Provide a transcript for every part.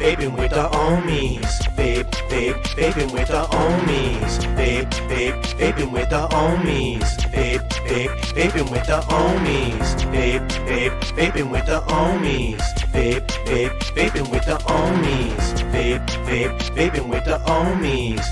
vaping with the Ohmies. Vaping with the Ohmies. Vaping with the Ohmies. Vaping with the Ohmies. Vaping with the Ohmies. Vaping with the Ohmies. Vaping with the Ohmies.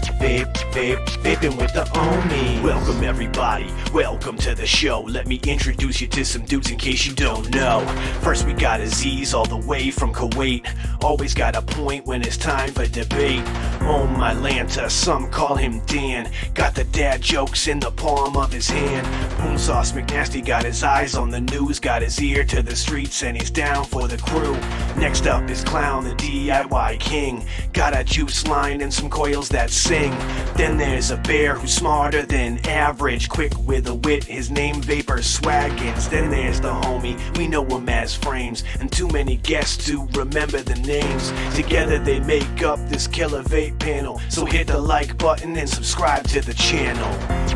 Vaping with the Ohmies. Welcome everybody, welcome to the show. Let me introduce you to some dudes in case you don't know. First we got Aziz all the way from Kuwait. Always got a point when it's time for debate. Oh my Lanta, some call him Dan. Got the dad jokes in the palm of his hand. Boom Sauce McNasty got his eyes on the news. Got his ear to the streets and he's down for the crew. Next up is Clown, the DIY king. Got a juice line and some coils that sing. Then there's a bear who's smarter than average. Quick with a wit, his name Vapor Swaggins. Then there's the homie, we know him as Frames. And too many guests to remember the names. Together they make up this killer vape panel. So hit the like button and subscribe to the channel.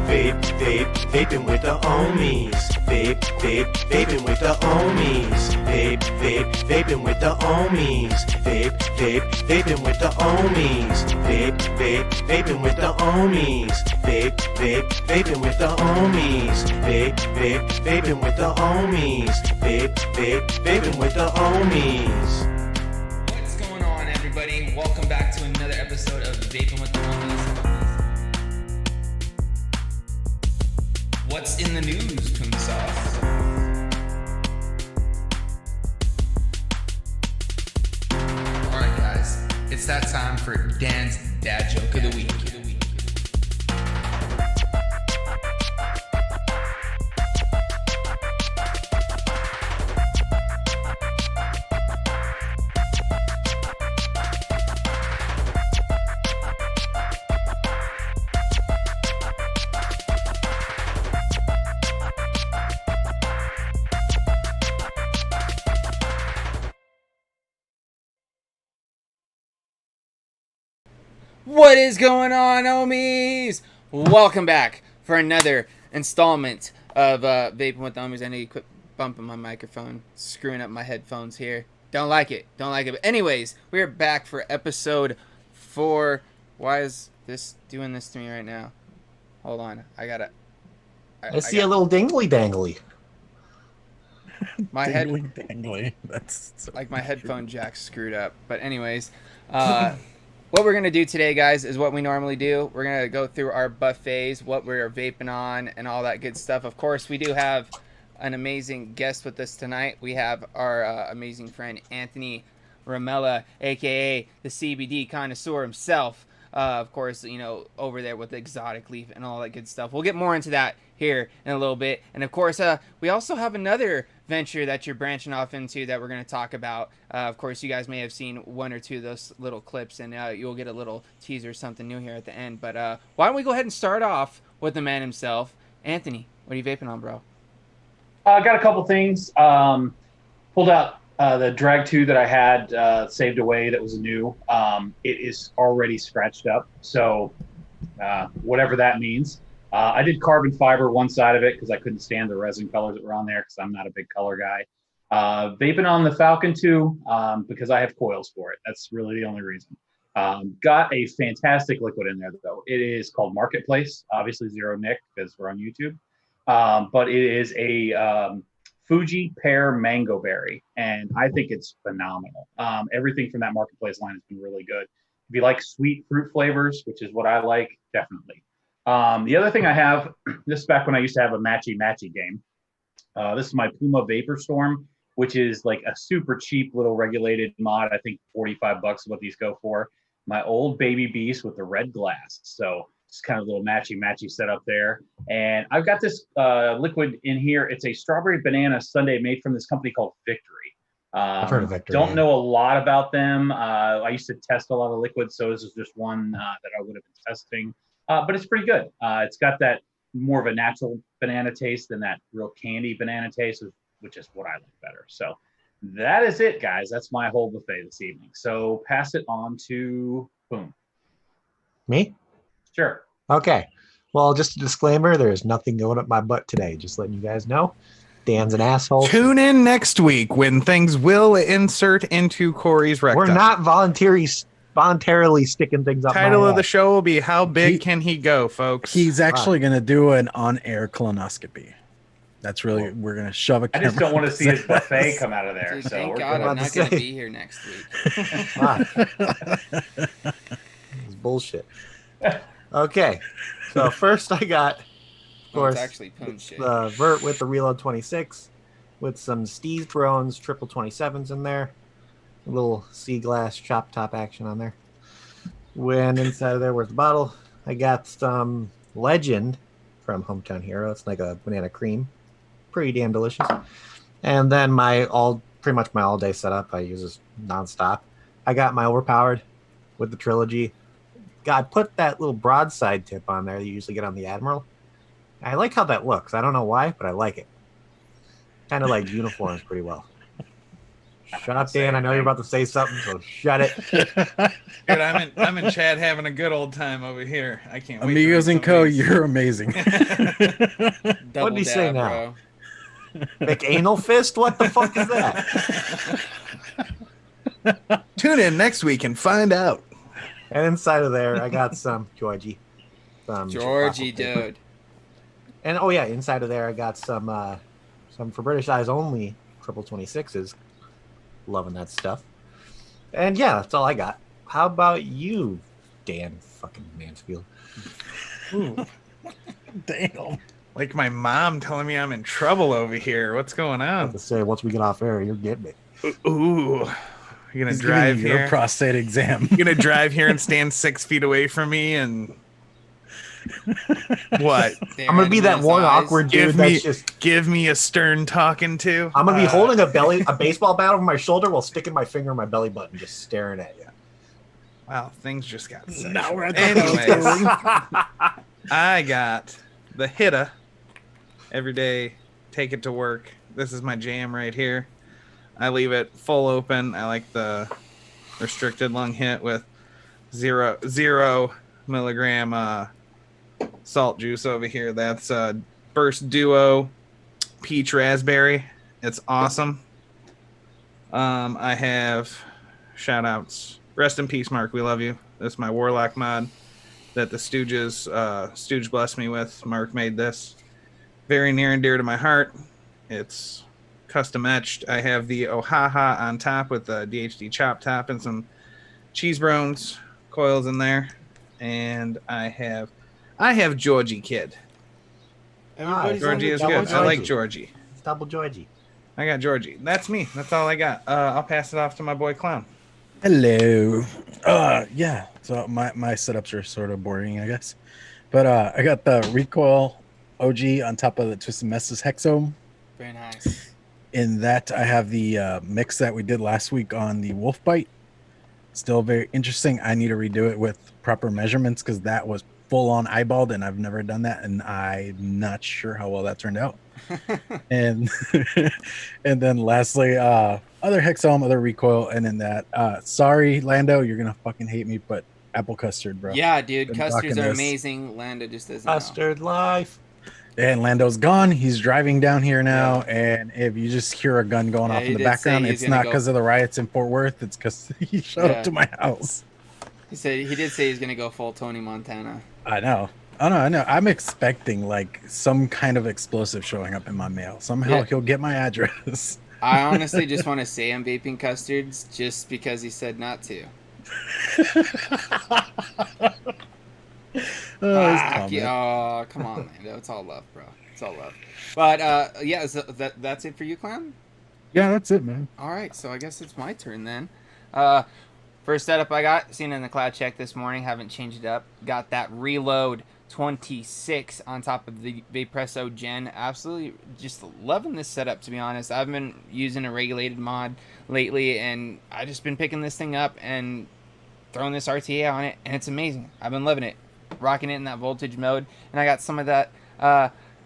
Vaping with the Ohmies. Vaping with the Ohmies. Vaping with the Ohmies. Vaping with the Ohmies. Vaping with the Ohmies. Vaping with the Ohmies. Vaping with the Ohmies. Vaping with the Ohmies. What's going on, everybody? Welcome back to another episode of Vaping with the Ohmies. What's in the news, Boom Sauce? All right, guys, it's that time for Dan's dad joke of the week. What is going on, Ohmies? Welcome back for another installment of Vaping with the Ohmies. I know you quit bumping my microphone, screwing up my headphones here. Don't like it. But anyways, we're back for episode 4. Why is this doing this to me right now? Hold on. I see a little dingly dangly. My Dangly. That's so like my headphone jack's screwed up. But anyways, what we're going to do today, guys, is what we normally do. We're going to go through our buffets, what we're vaping on, and all that good stuff. Of course, we do have an amazing guest with us tonight. We have our amazing friend, Anthony Ramella, a.k.a. the CBD connoisseur himself. Of course, you know, over there with the exotic leaf and all that good stuff. We'll get more into that here in a little bit. And, of course, we also have another venture that you're branching off into that we're going to talk about. Of course, you guys may have seen one or two of those little clips, and you'll get a little teaser, something new here at the end. But why don't we go ahead and start off with the man himself. Anthony, what are you vaping on, bro? I got a couple things. Pulled out the Drag 2 that I had saved away that was new. It is already scratched up, so whatever that means. I did carbon fiber one side of it because I couldn't stand the resin colors that were on there because I'm not a big color guy. Vaping on the Falcon 2 because I have coils for it. That's really the only reason. Got a fantastic liquid in there, though. It is called Marketplace, obviously zero Nick because we're on YouTube. But it is a Fuji pear mango berry, and I think it's phenomenal. Everything from that Marketplace line has been really good. If you like sweet fruit flavors, which is what I like, definitely. The other thing I have, this is back when I used to have a matchy game. This is my Puma Vapor Storm, which is like a super cheap little regulated mod. I think $45 is what these go for. My old Baby Beast with the red glass. So it's kind of a little matchy setup there. And I've got this liquid in here. It's a strawberry banana sundae made from this company called Victory. I've heard of Victory. Don't know a lot about them. I used to test a lot of liquids, so this is just one that I would have been testing. But it's pretty good. It's got that more of a natural banana taste than that real candy banana taste, which is what I like better. So that is it, guys. That's my whole buffet this evening. So pass it on to Boom. Me? Sure. Okay. Well, just a disclaimer, there is nothing going up my butt today. Just letting you guys know. Dan's an asshole. Tune in next week when things will insert into Corey's rectum. We're not voluntarily sticking things up. Title my of the ass. show will be "How Big Can He Go," folks. He's actually going to do an on-air colonoscopy. That's really, we're going to shove a I camera. just don't want to see his buffet come out of there. Dude, So thank we're God good. I'm not going to be here next week. It's bullshit. Okay, so first I got, of Well, it's course, actually poon shit. the Vert with the Reload 26 with some Steez Drones triple 27s in there. A little sea glass chop top action on there. When inside of there, where's the bottle? I got some Legend from Hometown Hero. It's like a banana cream. Pretty damn delicious. And then pretty much my all day setup I use this nonstop. I got my Overpowered with the Trilogy. God, put that little broadside tip on there that you usually get on the Admiral. I like how that looks. I don't know why, but I like it. Kind of like uniforms pretty well. Shut up, Dan. I know you're about to say something, so shut it. Dude, I'm in Chad having a good old time over here. I can't wait. Amigos and Co., you're amazing. What did he say now? McAnal fist? What the fuck is that? Tune in next week and find out. And inside of there, I got some Georgie. Georgie, dude. And oh yeah, inside of there, I got some for British Eyes only triple 26s. Loving that stuff. And yeah, that's all I got. How about you, Dan fucking Mansfield? Ooh. Damn. Like my mom telling me I'm in trouble over here. What's going I have on? to say, once we get off air, you're getting it. Ooh. You're gonna He's drive giving you your here. prostate exam. You're gonna drive here and stand 6 feet away from me and what? I'm gonna be that one awkward dude that's just. Give me a stern talking to. I'm gonna be holding a baseball bat over my shoulder while sticking my finger in my belly button, just staring at you. Wow, things just got sexual. Now we're at the Anyways, I got the Hitta every day. Take it to work. This is my jam right here. I leave it full open. I like the restricted lung hit with zero milligram salt juice over here. That's Burst Duo Peach Raspberry. It's awesome. I have shout outs. Rest in peace, Mark. We love you. That's my Warlock mod that the Stooge blessed me with. Mark made this. Very near and dear to my heart. It's custom etched. I have the Ohaha on top with the DHD chop top and some cheese browns coils in there. And I have Georgie Kid. Georgie is good. I like Georgie. It's double Georgie. I got Georgie. That's me. That's all I got. I'll pass it off to my boy Clown. Hello. Yeah. So my setups are sort of boring, I guess. But I got the Recoil OG on top of the Twisted Messes Hexome. Very nice. In that, I have the mix that we did last week on the Wolf Bite. Still very interesting. I need to redo it with proper measurements because that was full on eyeballed, and I've never done that, and I'm not sure how well that turned out. and and then lastly, other Hexome, other Recoil, and in that, sorry, Lando, you're gonna fucking hate me, but apple custard, bro. Yeah, dude, Been custards rocking are this. amazing. Lando just doesn't know. Custard life. And Lando's gone. He's driving down here now, and if you just hear a gun going off he in the did background, say he's it's gonna not go- because of the riots in Fort Worth. It's because he showed up to my house. He did say he's gonna go full Tony Montana. I know. I know. I'm expecting like some kind of explosive showing up in my mail. Somehow Yeah. he'll get my address. I honestly just want to say I'm vaping custards just because he said not to. Fuck you. Oh, come on, Lando. It's all love, bro. It's all love. But yeah, so that's it for you, Clown? Yeah, that's it, man. All right, so I guess it's my turn then. First setup I got, seen in the cloud check this morning, haven't changed it up. Got that Reload 26 on top of the Vapresso Gen. Absolutely just loving this setup, to be honest. I've been using a regulated mod lately, and I've just been picking this thing up and throwing this RTA on it, and it's amazing. I've been loving it. Rocking it in that voltage mode. And I got some of that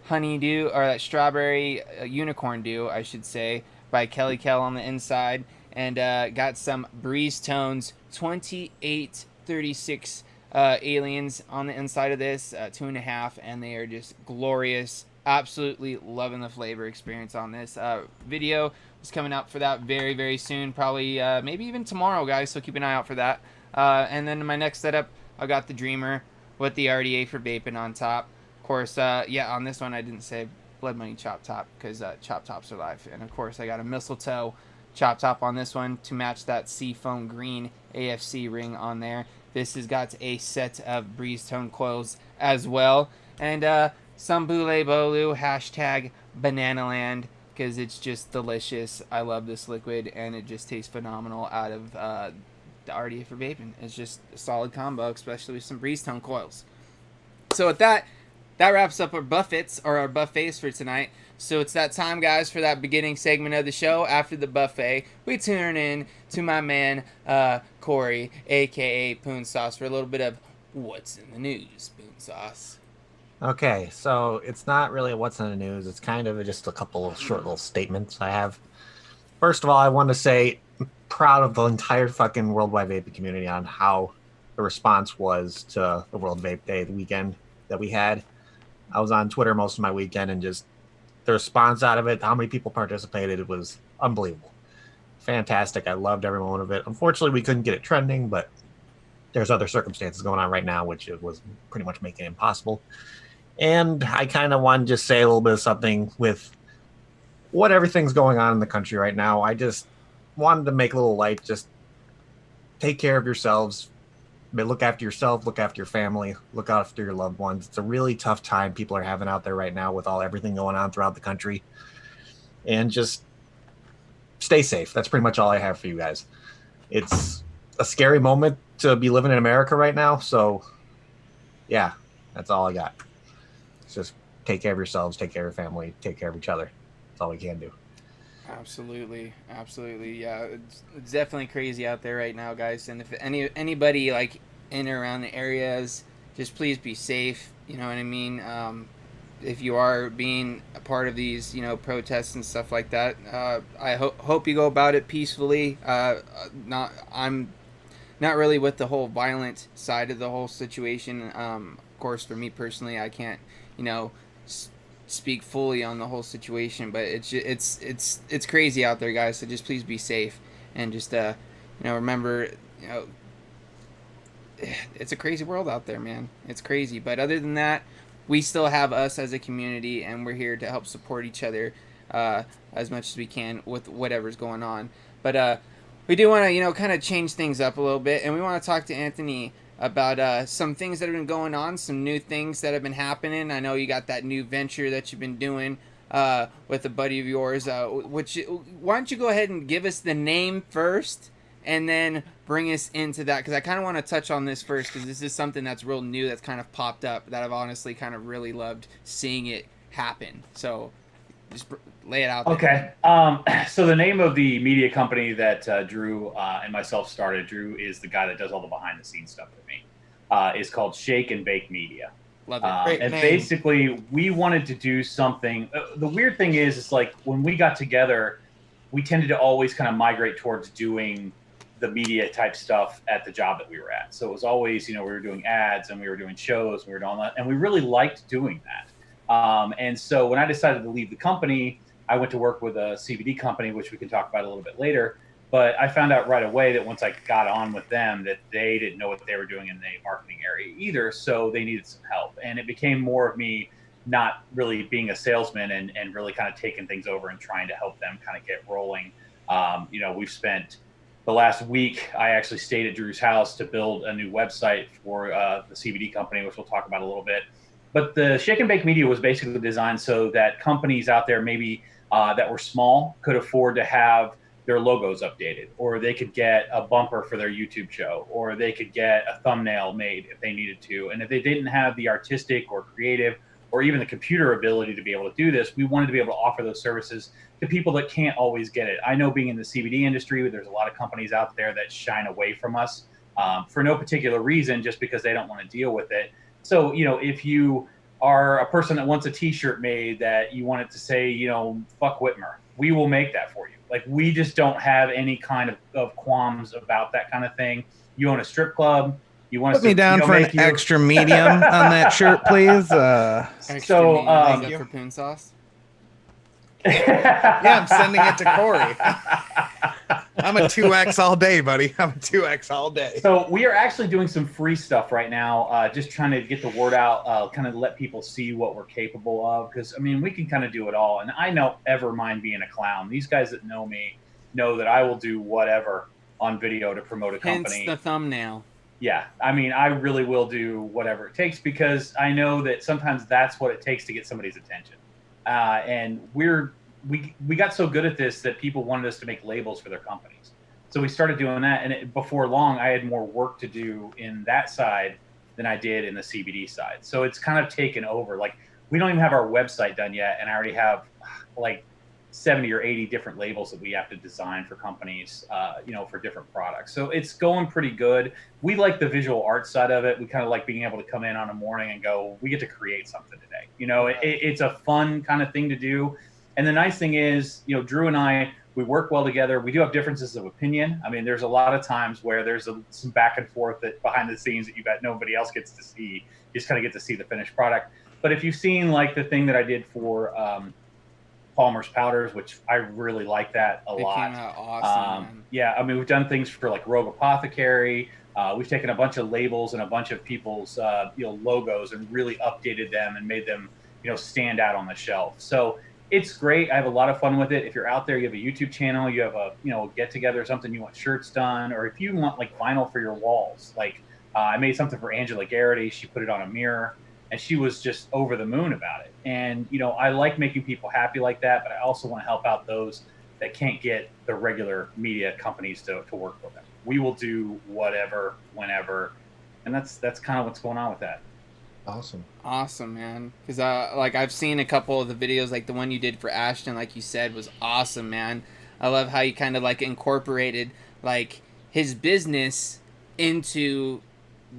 honeydew, or that strawberry unicorn dew, I should say, by Kelly Kell on the inside. And got some Breeze Tones 2836 aliens on the inside of this, 2.5, and they are just glorious, absolutely loving the flavor experience on this. Video is coming out for that very, very soon. Probably, maybe even tomorrow, guys. So keep an eye out for that. And then in my next setup, I got the Dreamer with the RDA for vaping on top. Of course, yeah, on this one I didn't say Blood Money Chop Top because Chop Tops are live. And of course, I got a Mistletoe Chop Top on this one to match that Seafoam Green AFC ring on there. This has got a set of Breeze Tone coils as well. And some Boule Bolu, hashtag Bananaland, because it's just delicious. I love this liquid, and it just tastes phenomenal out of the RDA for vaping. It's just a solid combo, especially with some Breeze Tone coils. So with that wraps up our buffets, or our buffets for tonight. So it's that time, guys, for that beginning segment of the show. After the buffet, we turn in to my man, Corey, a.k.a. Poon Sauce, for a little bit of What's in the News, Poon Sauce. Okay, so it's not really what's in the news. It's kind of just a couple of short little statements I have. First of all, I want to say I'm proud of the entire fucking worldwide vaping community on how the response was to the World Vape Day, the weekend that we had. I was on Twitter most of my weekend, and just the response out of it, how many people participated, it was unbelievable. Fantastic. I loved every moment of it. Unfortunately, we couldn't get it trending, but there's other circumstances going on right now, which it was pretty much making it impossible. And I kind of want to just say a little bit of something with what everything's going on in the country right now. I just wanted to make a little light. Just take care of yourselves. Look after yourself. Look after your family. Look after your loved ones. It's a really tough time people are having out there right now with everything going on throughout the country. And just stay safe. That's pretty much all I have for you guys. It's a scary moment to be living in America right now. So, yeah, that's all I got. Just take care of yourselves, take care of your family, take care of each other. That's all we can do. Absolutely. Yeah, it's definitely crazy out there right now, guys. And if anybody like in or around the areas, just please be safe. You know what I mean? If you are being a part of these, protests and stuff like that, I hope you go about it peacefully. I'm not really with the whole violent side of the whole situation. Of course, for me personally, I can't, speak fully on the whole situation, but it's crazy out there, guys. So just please be safe and just remember, it's a crazy world out there, man. It's crazy, but other than that, we still have us as a community, and we're here to help support each other as much as we can with whatever's going on. But we do want to, kind of change things up a little bit, and we want to talk to Anthony about some things that have been going on, some new things that have been happening. I know you got that new venture that you've been doing with a buddy of yours. Why don't you go ahead and give us the name first, and then bring us into that, because I kind of want to touch on this first, because this is something that's real new that's kind of popped up that I've honestly kind of really loved seeing it happen. So just lay it out there. Okay. So the name of the media company that Drew and myself started, Drew is the guy that does all the behind the scenes stuff for me, is called Shake and Bake Media. Love it. Great and name. Basically we wanted to do something. The weird thing is like when we got together, we tended to always kind of migrate towards doing the media type stuff at the job that we were at. So it was always, we were doing ads and we were doing shows and we were doing that. And we really liked doing that. And so when I decided to leave the company, I went to work with a CBD company, which we can talk about a little bit later. But I found out right away that once I got on with them, that they didn't know what they were doing in the marketing area either. So they needed some help. And it became more of me not really being a salesman and really kind of taking things over and trying to help them kind of get rolling. We've spent the last week, I actually stayed at Drew's house to build a new website for the CBD company, which we'll talk about a little bit. But the Shake and Bake Media was basically designed so that companies out there maybe that were small could afford to have their logos updated, or they could get a bumper for their YouTube show, or they could get a thumbnail made if they needed to. And if they didn't have the artistic or creative or even the computer ability to be able to do this, we wanted to be able to offer those services to people that can't always get it. I know being in the CBD industry, there's a lot of companies out there that shine away from us for no particular reason, just because they don't want to deal with it. So, if you are a person that wants a t-shirt made that you want it to say, fuck Whitmer, we will make that for you. Like, we just don't have any kind of qualms about that kind of thing. You own a strip club, You want us Put me to, down for an make you- extra medium on that shirt, please. Extra So, medium, is thank that you. for poon sauce? Yeah, I'm sending it to Corey. I'm a 2X all day, buddy. I'm a 2X all day. So we are actually doing some free stuff right now, just trying to get the word out, kind of let people see what we're capable of. Because I mean, we can kind of do it all, and I don't ever mind being a clown. These guys that know me know that I will do whatever on video to promote a company. Hence the thumbnail. Yeah, I mean, I really will do whatever it takes because I know that sometimes that's what it takes to get somebody's attention. And we got so good at this that people wanted us to make labels for their companies. So we started doing that, and before long, I had more work to do in that side than I did in the CBD side. So it's kind of taken over. Like, we don't even have our website done yet, and I already have like 70 or 80 different labels that we have to design for companies, for different products. So it's going pretty good. We like the visual art side of it. We kind of like being able to come in on a morning and go, we get to create something today. It's a fun kind of thing to do. And the nice thing is, Drew and I, we work well together. We do have differences of opinion. I mean, there's a lot of times where there's some back and forth that behind the scenes that nobody else gets to see. You just kind of get to see the finished product. But if you've seen like the thing that I did for Palmer's powders, which I really like that a lot. Came out awesome. Man. Yeah, I mean, we've done things for like Rogue Apothecary. We've taken a bunch of labels and a bunch of people's logos and really updated them and made them stand out on the shelf. So it's great. I have a lot of fun with it. If you're out there, you have a YouTube channel, you have a get together or something, you want shirts done, or if you want like vinyl for your walls, like I made something for Angela Garrity. She put it on a mirror, and she was just over the moon about it. And I like making people happy like that, but I also want to help out those that can't get the regular media companies to work with them. We will do whatever, whenever, and that's kind of what's going on with that. Awesome, man. Because I've seen a couple of the videos, like the one you did for Ashton, like you said, was awesome, man. I love how you kind of like incorporated like his business into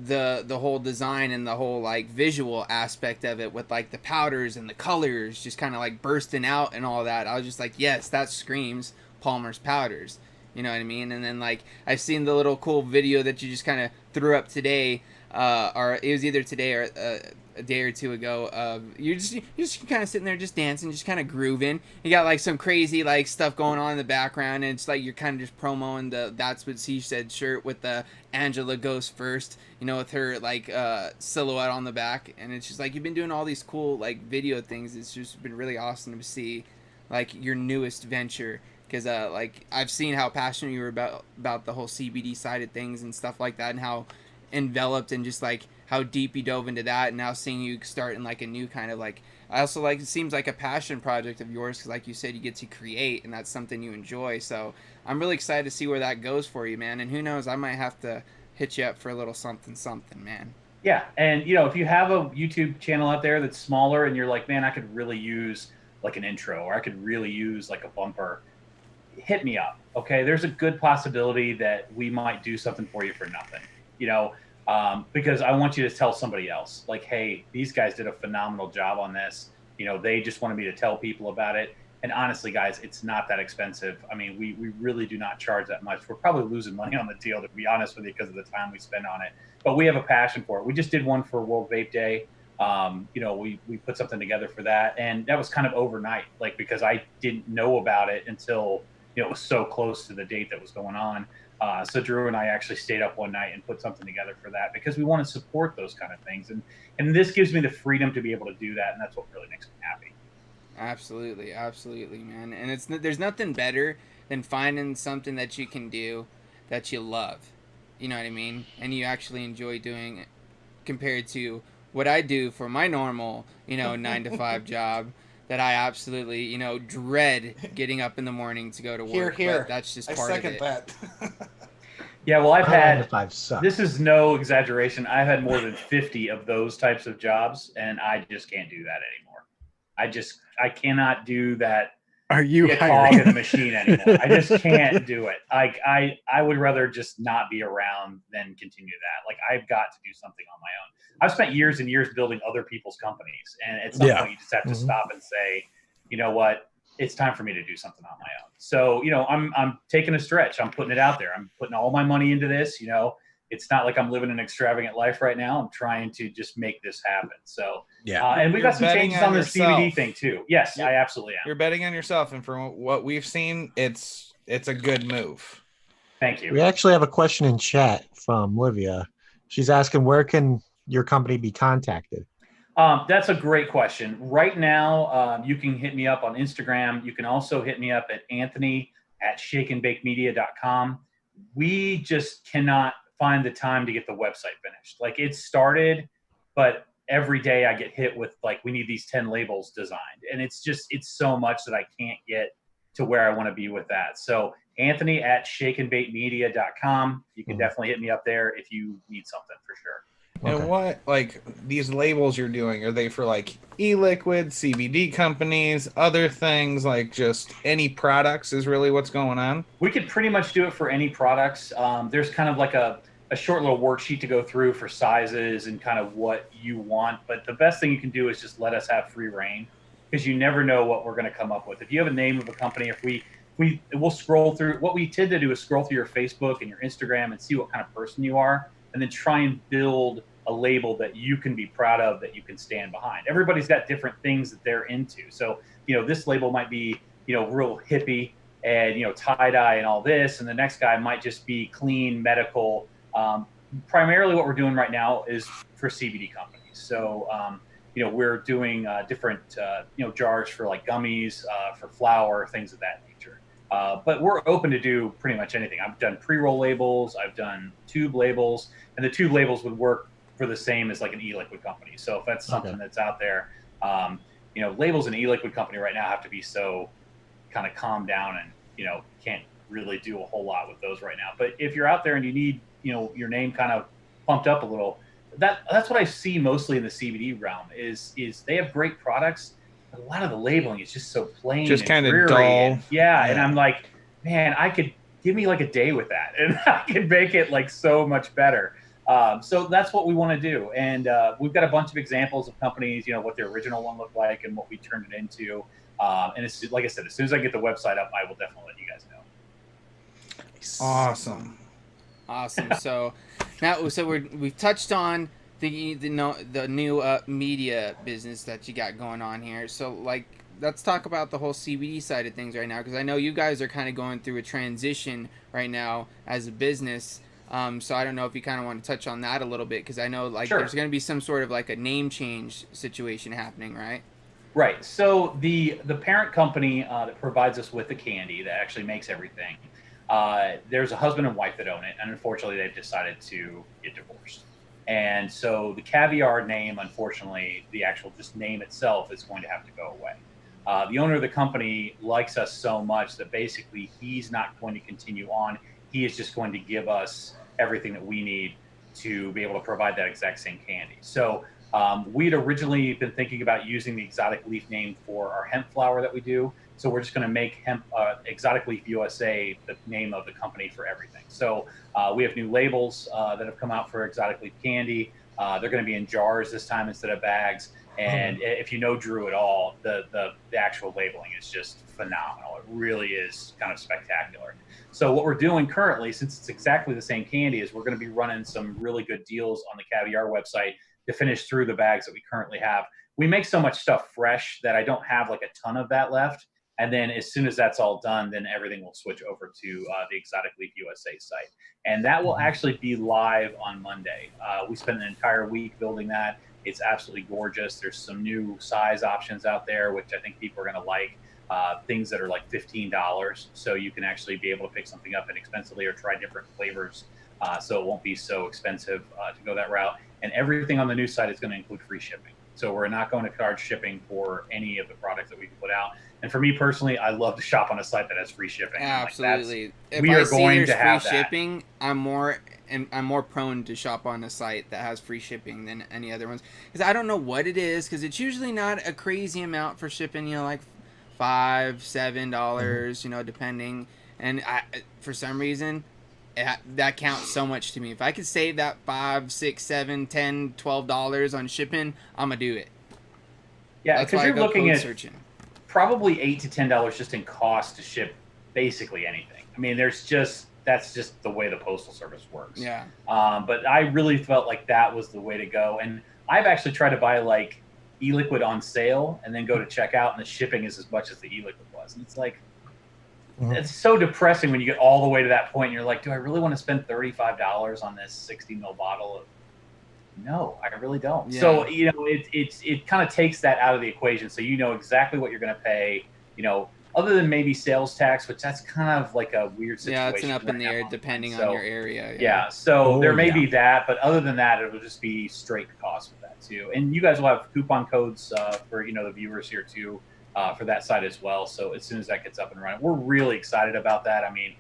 the whole design and the whole like visual aspect of it, with like the powders and the colors just kind of like bursting out and all that. I was just like, yes, that screams Palmer's powders. You know what I mean? And then like I've seen the little cool video that you just kind of threw up today. Or it was either today or a day or two ago. You're just kind of sitting there, just dancing, just kind of grooving. You got like some crazy like stuff going on in the background, and it's like you're kind of just promoting the "That's What She Said" shirt with the Angela Goes First, with her like silhouette on the back, and it's just like you've been doing all these cool like video things. It's just been really awesome to see like your newest venture. Because like I've seen how passionate you were about the whole CBD side of things and stuff like that, and how enveloped and just like how deep you dove into that, and now seeing you start in like a new kind of like, I also like, it seems like a passion project of yours, because like you said, you get to create, and that's something you enjoy. So I'm really excited to see where that goes for you, man. And who knows, I might have to hit you up for a little something, man. Yeah, and if you have a YouTube channel out there that's smaller and you're like, man, I could really use like an intro, or I could really use like a bumper, hit me up. Okay, there's a good possibility that we might do something for you for nothing. Because I want you to tell somebody else, like, hey, these guys did a phenomenal job on this. They just wanted me to tell people about it. And honestly, guys, it's not that expensive. I mean, we really do not charge that much. We're probably losing money on the deal, to be honest with you, because of the time we spend on it. But we have a passion for it. We just did one for World Vape Day. We put something together for that. And that was kind of overnight, like, because I didn't know about it until, it was so close to the date that was going on. So Drew and I actually stayed up one night and put something together for that, because we want to support those kind of things. And this gives me the freedom to be able to do that. And that's what really makes me happy. Absolutely, man. And there's nothing better than finding something that you can do that you love. You know what I mean? And you actually enjoy doing it, compared to what I do for my normal, 9-to-5 job that I absolutely, dread getting up in the morning to go to work. Here. But that's just I part of it. second that. Yeah, well, I've had, 9-to-5 suck. this is no exaggeration, I've had more than 50 of those types of jobs, and I just can't do that anymore. I cannot do that. Are you Get cog hiring? in the machine anymore. I just can't do it. I would rather just not be around than continue that. Like, I've got to do something on my own. I've spent years and years building other people's companies, and at some point you just have to stop and say, you know what, it's time for me to do something on my own. So, I'm taking a stretch. I'm putting it out there. I'm putting all my money into this. It's not like I'm living an extravagant life right now. I'm trying to just make this happen. So, Yeah. and we You're got some betting changes on on the yourself. CBD thing too. Yes, I absolutely am. You're betting on yourself, and from what we've seen, it's a good move. Thank you. We actually have a question in chat from Livia. She's asking, where can your company be contacted? That's a great question. Right now, you can hit me up on Instagram. You can also hit me up at Anthony@shakeandbakemedia.com. We just cannot find the time to get the website finished. Like, it started, but every day I get hit with like, we need these 10 labels designed. And it's so much that I can't get to where I want to be with that. So Anthony@shakeandbakemedia.com. You can definitely hit me up there if you need something for sure. And Okay. what, like, these labels you're doing, are they for like e-liquid, CBD companies, other things, like just any products is really what's going on? We could pretty much do it for any products. There's kind of like a short little worksheet to go through for sizes and kind of what you want. But the best thing you can do is just let us have free reign, because you never know what we're going to come up with. If you have a name of a company, we'll scroll through. What we tend to do is scroll through your Facebook and your Instagram and see what kind of person you are, and then try and build a label that you can be proud of, that you can stand behind. Everybody's got different things that they're into. So, this label might be, real hippie and, tie-dye and all this. And the next guy might just be clean, medical. Primarily what we're doing right now is for CBD companies. So, we're doing different, jars for like gummies, for flour, things of that nature. But we're open to do pretty much anything. I've done pre-roll labels. I've done tube labels, and the tube labels would work for the same as like an e-liquid company. So if that's something that's out there, labels in e-liquid company right now have to be so kind of calmed down, and, can't really do a whole lot with those right now. But if you're out there and you need, your name kind of pumped up a little, that's what I see mostly in the CBD realm is they have great products, but a lot of the labeling is just so plain, Just and kind of dreary. dull. And, and I'm like, man, I could give me like a day with that, and I could make it like so much better. So that's what we want to do. And we've got a bunch of examples of companies, what the original one looked like and what we turned it into. And it's like I said, as soon as I get the website up, I will definitely let you guys know. Awesome. So now, we've touched on the new media business that you got going on here. So like, let's talk about the whole CBD side of things right now, because I know you guys are kind of going through a transition right now as a business. So I don't know if you kind of want to touch on that a little bit, because I know like there's going to be some sort of like a name change situation happening, right? Right. So the parent company that provides us with the candy, that actually makes everything, there's a husband and wife that own it, and unfortunately they've decided to get divorced. And so the Caviar name, unfortunately, the actual just name itself is going to have to go away. The owner of the company likes us so much that basically he's not going to continue on. He is just going to give us everything that we need to be able to provide that exact same candy. So we'd originally been thinking about using the Exotic Leaf name for our hemp flower that we do. So we're just going to make hemp Exotic Leaf USA the name of the company for everything. So we have new labels that have come out for Exotic Leaf candy. They're going to be in jars this time instead of bags. And if you know Drew at all, the actual labeling is just phenomenal. It really is kind of spectacular. So what we're doing currently, since it's exactly the same candy, is we're going to be running some really good deals on the Caviar website to finish through the bags that we currently have. We make so much stuff fresh that I don't have like a ton of that left. And then as soon as that's all done, then everything will switch over to the Exotic Leaf USA site. And that will actually be live on Monday. We spent an entire week building that. It's absolutely gorgeous. There's some new size options out there, which I think people are going to like. Things that are like $15. So you can actually be able to pick something up inexpensively or try different flavors. So it won't be so expensive to go that route. And everything on the new site is going to include free shipping. So we're not going to charge shipping for any of the products that we can put out. And for me personally, I love to shop on a site that has free shipping. Absolutely. Like, we are going to have free shipping, I'm more prone to shop on a site that has free shipping than any other ones, because I don't know what it is, because it's usually not a crazy amount for shipping, like $5-7, depending. And for some reason, that counts so much to me. If I could save that $5, $6, $7, $10, $12 on shipping, I'm gonna do it. Yeah, because you're looking at searching. Probably $8 to $10 just in cost to ship basically anything. I mean, there's just that's just the way the postal service works. Yeah. But I really felt like that was the way to go. And I've actually tried to buy like e-liquid on sale and then go to checkout, and the shipping is as much as the e-liquid was. And it's like, it's so depressing when you get all the way to that point and you're like, do I really want to spend $35 on this 60 ml bottle of? No, I really don't. Yeah. So, you know, it kind of takes that out of the equation. So you know exactly what you're going to pay, you know, other than maybe sales tax, which that's kind of like a weird situation. Yeah, it's an up in the air depending on your area. Yeah, so there may be that, but other than that, it'll just be straight cost with that too. And you guys will have coupon codes for, you know, the viewers here too, for that side as well. So as soon as that gets up and running, we're really excited about that. I mean,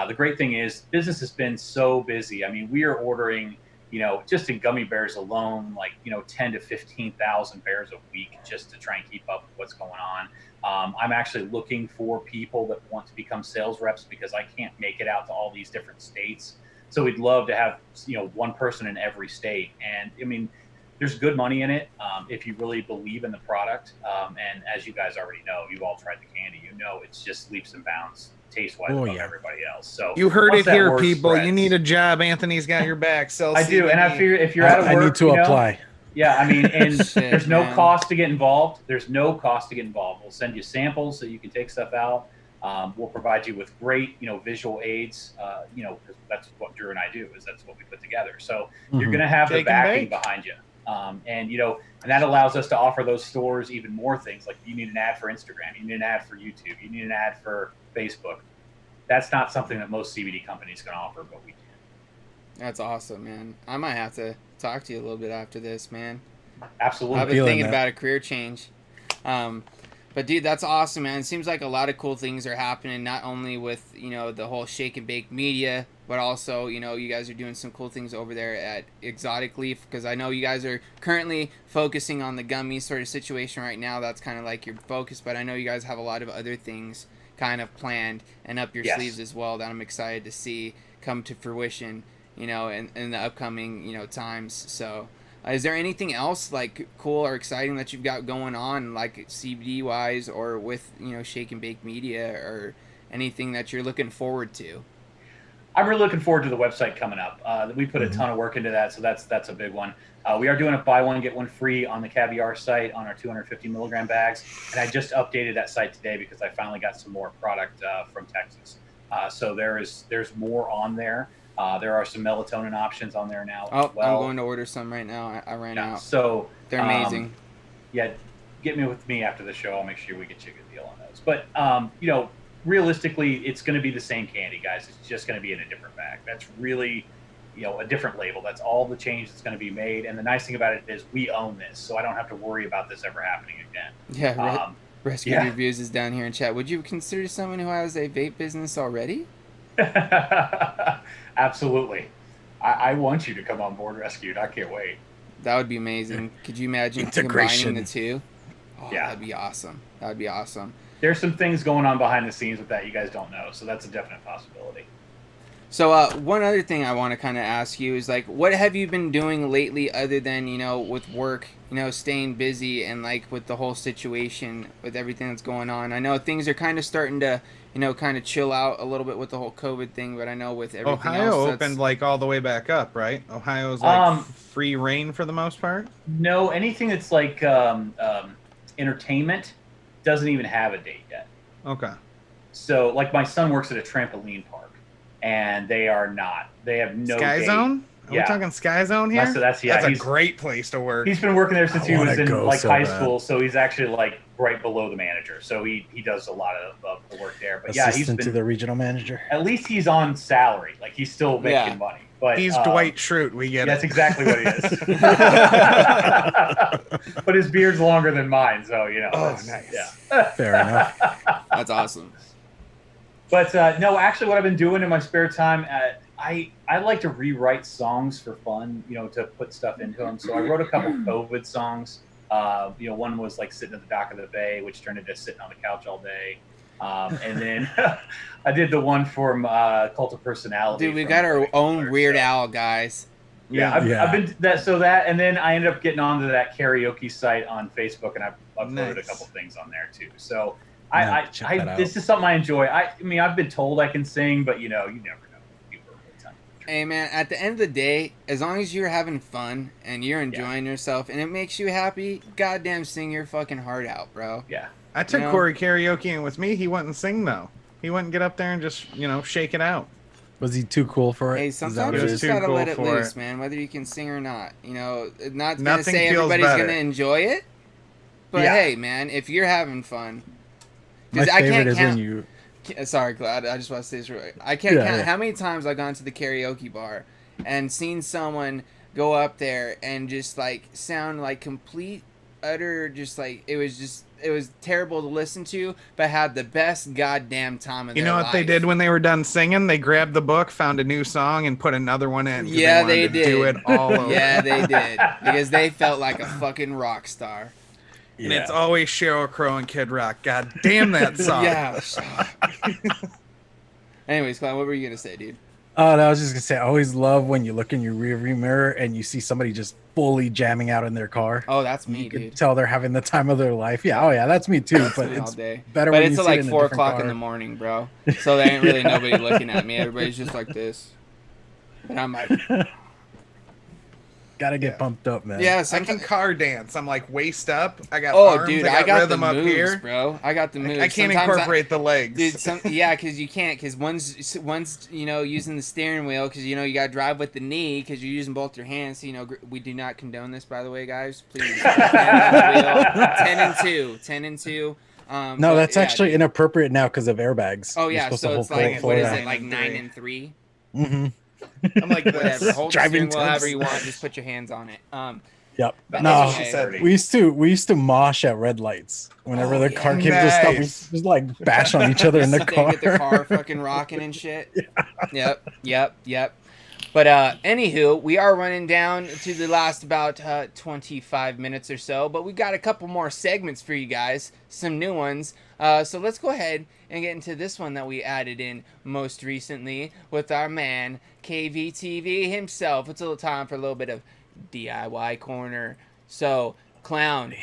the great thing is business has been so busy. I mean, we are ordering, you know, just in gummy bears alone, like, you know, 10 to 15,000 bears a week just to try and keep up with what's going on. I'm actually looking for people that want to become sales reps because I can't make it out to all these different states. So we'd love to have, you know, one person in every state. And I mean, there's good money in it if you really believe in the product. And as you guys already know, you've all tried the candy, you know, it's just leaps and bounds taste-wise above everybody else. So you heard it here, people. Spreads, you need a job. Anthony's got your back. Sell I do, and I figure if you're out of work, I need to apply. Yeah, I mean, and Shit, there's no man. cost to get involved. There's no cost to get involved. We'll send you samples so you can take stuff out. We'll provide you with great, you know, visual aids. You know, because that's what Drew and I do. That's what we put together. So you're going to have the backing behind you, and you know, and that allows us to offer those stores even more things. Like you need an ad for Instagram, you need an ad for YouTube, you need an ad for Facebook. That's not something that most CBD companies can offer, but we can. That's awesome, man. I might have to talk to you a little bit after this, man. Absolutely. I've been thinking about a career change. But dude, that's awesome, man. It seems like a lot of cool things are happening, not only with, you know, the whole shake and bake media, but also, you know, you guys are doing some cool things over there at Exotic Leaf, because I know you guys are currently focusing on the gummy sort of situation right now. That's kind of like your focus, but I know you guys have a lot of other things kind of planned and up your sleeves as well that I'm excited to see come to fruition, you know, in the upcoming, you know, times. So is there anything else like cool or exciting that you've got going on, like CBD wise or with, you know, shake and bake media, or anything that you're looking forward to? I'm really looking forward to the website coming up. We put a ton of work into that, so that's a big one. We are doing a buy one get one free on the Caviar site on our 250 milligram bags, and I just updated that site today because I finally got some more product from Texas. So there's more on there. There are some melatonin options on there now. Oh, as well. I'm going to order some right now. I ran out. So they're amazing. Yeah, get me with me after the show. I'll make sure we get you a good deal on those. But you know, realistically, it's going to be the same candy, guys. It's just going to be in a different bag. That's really, you know, a different label. That's all the change that's going to be made. And the nice thing about it is we own this, so I don't have to worry about this ever happening again. Yeah, Rescue Reviews is down here in chat. Would you consider someone who has a vape business already? Absolutely. I want you to come on board, Rescued. I can't wait. That would be amazing. Could you imagine combining the two? Oh, yeah, that'd be awesome. That would be awesome. There's some things going on behind the scenes with that you guys don't know, so that's a definite possibility. So one other thing I want to kind of ask you is, like, what have you been doing lately other than, you know, with work, you know, staying busy and, like, with the whole situation, with everything that's going on? I know things are kind of starting to, you know, kind of chill out a little bit with the whole COVID thing, but I know with everything else... Ohio opened, like, all the way back up, right? Ohio's, like, free reign for the most part? No, anything that's, like, entertainment doesn't even have a date yet. Okay. So, like, my son works at a trampoline park. And they are not. They have no Sky date. Zone? Are we talking Sky Zone here? That's a great place to work. He's been working there since he was in high school, so he's actually like right below the manager. So he does a lot of the work there. But Assistant to the regional manager. At least he's on salary. Like he's still making money. But he's Dwight Schrute. We get it. That's exactly what he is. But his beard's longer than mine, so you know. Oh, nice. Yeah. Fair enough. That's awesome. But no, actually, what I've been doing in my spare time, I like to rewrite songs for fun, you know, to put stuff into them. So I wrote a couple COVID songs. You know, one was like sitting at the dock of the bay, which turned into sitting on the couch all day. And then I did the one from Cult of Personality. Dude, we got our own Weird Al, guys. Yeah, I've been that, and then I ended up getting onto that karaoke site on Facebook, and I've uploaded a couple things on there too. So. This is something I enjoy. I mean, I've been told I can sing, but you know, you never know. Hey man, at the end of the day, as long as you're having fun and you're enjoying yourself and it makes you happy, goddamn sing your fucking heart out, bro. Yeah. I took No. Corey karaoke in with me. He wouldn't sing though. He wouldn't get up there and just shake it out. Was he too cool for it? Hey, Is that what sometimes it you is? just Too gotta cool let it for loose, it. man. Whether you can sing or not, not gonna Nothing say feels everybody's better. gonna enjoy it, but Yeah. hey, man, if you're having fun, My 'cause I favorite can't is count. when you. Sorry, Glad. I just want to say this real quick. I can't Yeah, count yeah. how many times I've gone to the karaoke bar and seen someone go up there and just like sound like complete, utter, just like it was terrible to listen to, but had the best goddamn time of You their know what life. they did when they were done singing? They grabbed the book, found a new song, and put another one in. 'Cause Yeah, wanted they to do did. it all over. Yeah, they did because they felt like a fucking rock star. And it's always Sheryl Crow and Kid Rock. God damn that song. Yeah. Anyways, Clown, what were you gonna say, dude? Oh, no, I was just gonna say, I always love when you look in your rearview mirror and you see somebody just fully jamming out in their car. Oh, that's me, You can dude. tell they're having the time of their life. Yeah, oh yeah, that's me too. That's But me all it's day. better But when it's you at see it like in a 4 different o'clock in car. the morning, bro. So there ain't really nobody looking at me. Everybody's just like this. But I'm like, Gotta get pumped up, man. yeah, I can sometimes. car dance. I'm like waist up. I got Oh, arms. dude, I got the rhythm up moves, here. bro. I got the moves. I can't Sometimes incorporate the legs. Dude, yeah, because you can't, because one's using the steering wheel, because you got to drive with the knee, because you're using both your hands. So, we do not condone this, by the way, guys. Please, 10 and 2. No, But, that's yeah, actually dude. inappropriate now because of airbags. Oh You're yeah, supposed so to it's hold like full what is forward. it, like 9 9 and and 3? Mm-hmm. I'm like Whatever. this. Hold the Driving steering wheel however tips. you want. Just put your hands on it. Yep. But No, that's what she said. we used to mosh at red lights. Whenever Oh, the yeah. car came to stop, we Nice. just like bash on each other in the Sit there car. and get the car fucking rocking and shit. Yep. But anywho, we are running down to the last about 25 minutes or so, but we got a couple more segments for you guys, some new ones. So let's go ahead and get into this one that we added in most recently with our man KVTV himself. It's a little time for a little bit of DIY corner. So, Clown,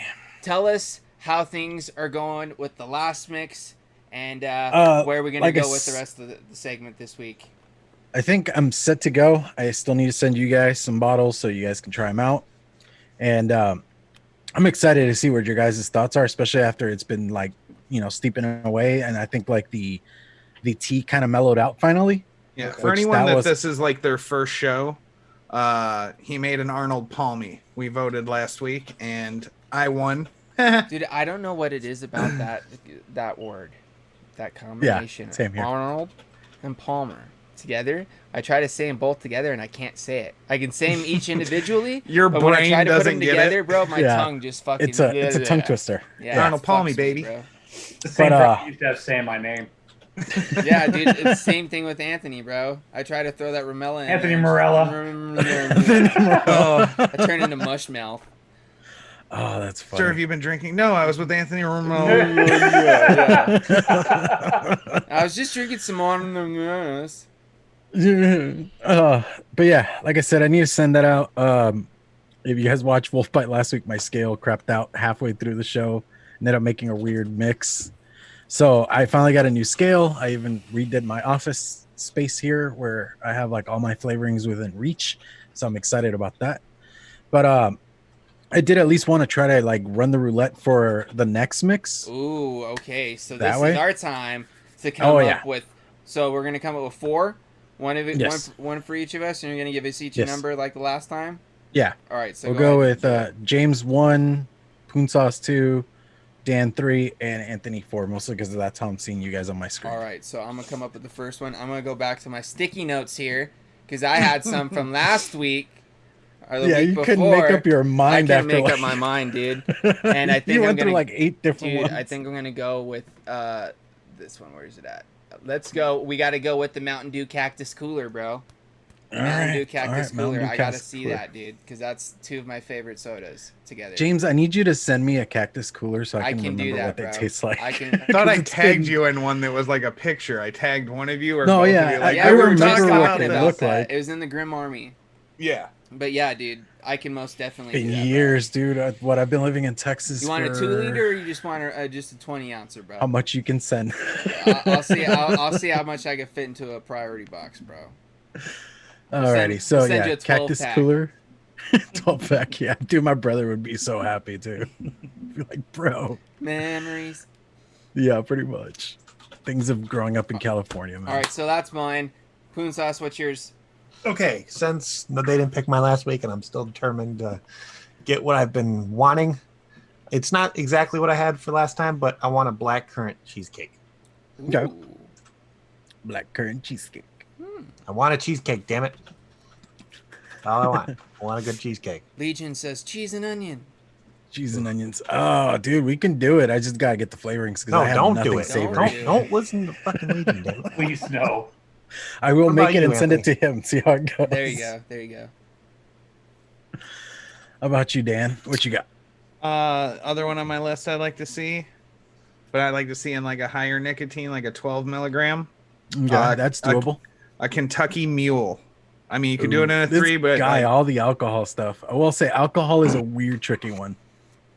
tell us how things are going with the last mix and where we're gonna like I go with the s- rest of the segment this week. I think I'm set to go. I still need to send you guys some bottles so you guys can try them out. And I'm excited to see what your guys' thoughts are, especially after it's been like, steeping away. And I think like the tea kind of mellowed out finally. Yeah, Which for anyone that was- this is like their first show, he made an Arnold Palmy. We voted last week, and I won. Dude, I don't know what it is about that word, that combination. same here. Arnold and Palmer together. I try to say them both together, and I can't say it. I can say them each individually. Your but when I brain try to put doesn't them get together, it. bro, my Yeah. tongue just fucking. It's a tongue twister. Yeah, Arnold it Palmy, fucks me, baby. bro. The same But, problem used to have saying my name. Yeah, dude, it's the same thing with Anthony, bro. I try to throw that Ramella in. Anthony there. Morella. I turn into mush mouth. Oh, that's funny. Sure, have you been drinking? No, I was with Anthony Oh, Ramon. yeah. I was just drinking some on. But yeah, like I said, I need to send that out. If you guys watched Wolf Bite last week, my scale crapped out halfway through the show. Ended up making a weird mix. So I finally got a new scale. I even redid my office space here where I have like all my flavorings within reach. So I'm excited about that. But I did at least want to try to like run the roulette for the next mix. Ooh, okay. So That this way? is our time to come Oh, up yeah. with. So we're gonna come up with 4. One of it, Yes. one for each of us, and you're gonna give us each a Yes. number like the last time. Yeah. All right. So We'll go ahead. with James 1, Poon Sauce 2, Dan 3, and Anthony 4, mostly because that's how I'm seeing you guys on my screen. All right. So I'm gonna come up with the first one. I'm gonna go back to my sticky notes here because I had some from last week. Or the Yeah, week you before. couldn't make up your I mind can't after make like... up my mind, dude. And I think you I'm went through gonna like 8 different Dude, ones. I think I'm gonna go with this one. Where is it at? Let's go. We got to go with the Mountain Dew Cactus Cooler, bro. All Mountain right, Dew all Cactus right, Mountain Cooler. Dew I gotta Cactus see Cooler. that, dude, because that's 2 of my favorite sodas together. James, I need you to send me a cactus cooler so I I can can do remember that, what bro. they taste like. I can. I thought I It's tagged been- you in one that was like a picture. I tagged one of you or No, both yeah, of you. Like, Yeah, I we were remember just what talking they about look that. like. It was in the Grim Army. yeah. But yeah, dude, I can most definitely. In do that, bro. years, dude. What I've been living in Texas. You want a for 2 liter, or you just want just a 20 ouncer, bro? How much you can send? I'll see. I'll see how much I can fit into a priority box, bro. Alrighty, so we'll send you yeah, a 12 cactus pack. cooler, 12 pack. Yeah, dude, my brother would be so happy too. Be like, bro, Memories. yeah, pretty much. Things of growing up in California, man. All right, so that's mine. Poon Sauce, what's yours? Okay, since they didn't pick my last week, and I'm still determined to get what I've been wanting. It's not exactly what I had for last time, but I want a black currant cheesecake. Okay. Ooh. Black currant cheesecake. I want a cheesecake, damn it. That's all I want. I want a good cheesecake. Legion says cheese and onion. Cheese and onions. Oh, dude, we can do it. I just gotta get the flavorings because No, I have don't nothing do it. savory. Don't listen to fucking Legion, damn it. Please no. I will What make about it you, and send it to Anthony? him. See how it goes. There you go. There you go. How about you, Dan? What you got? Other one on my list I'd like to see, but I'd like to see in like a higher nicotine, like a 12 milligram. Yeah, that's doable. A Kentucky Mule. I mean, you could do it in a This 3, but guy, like, all the alcohol stuff. I will say, alcohol is a weird, tricky one.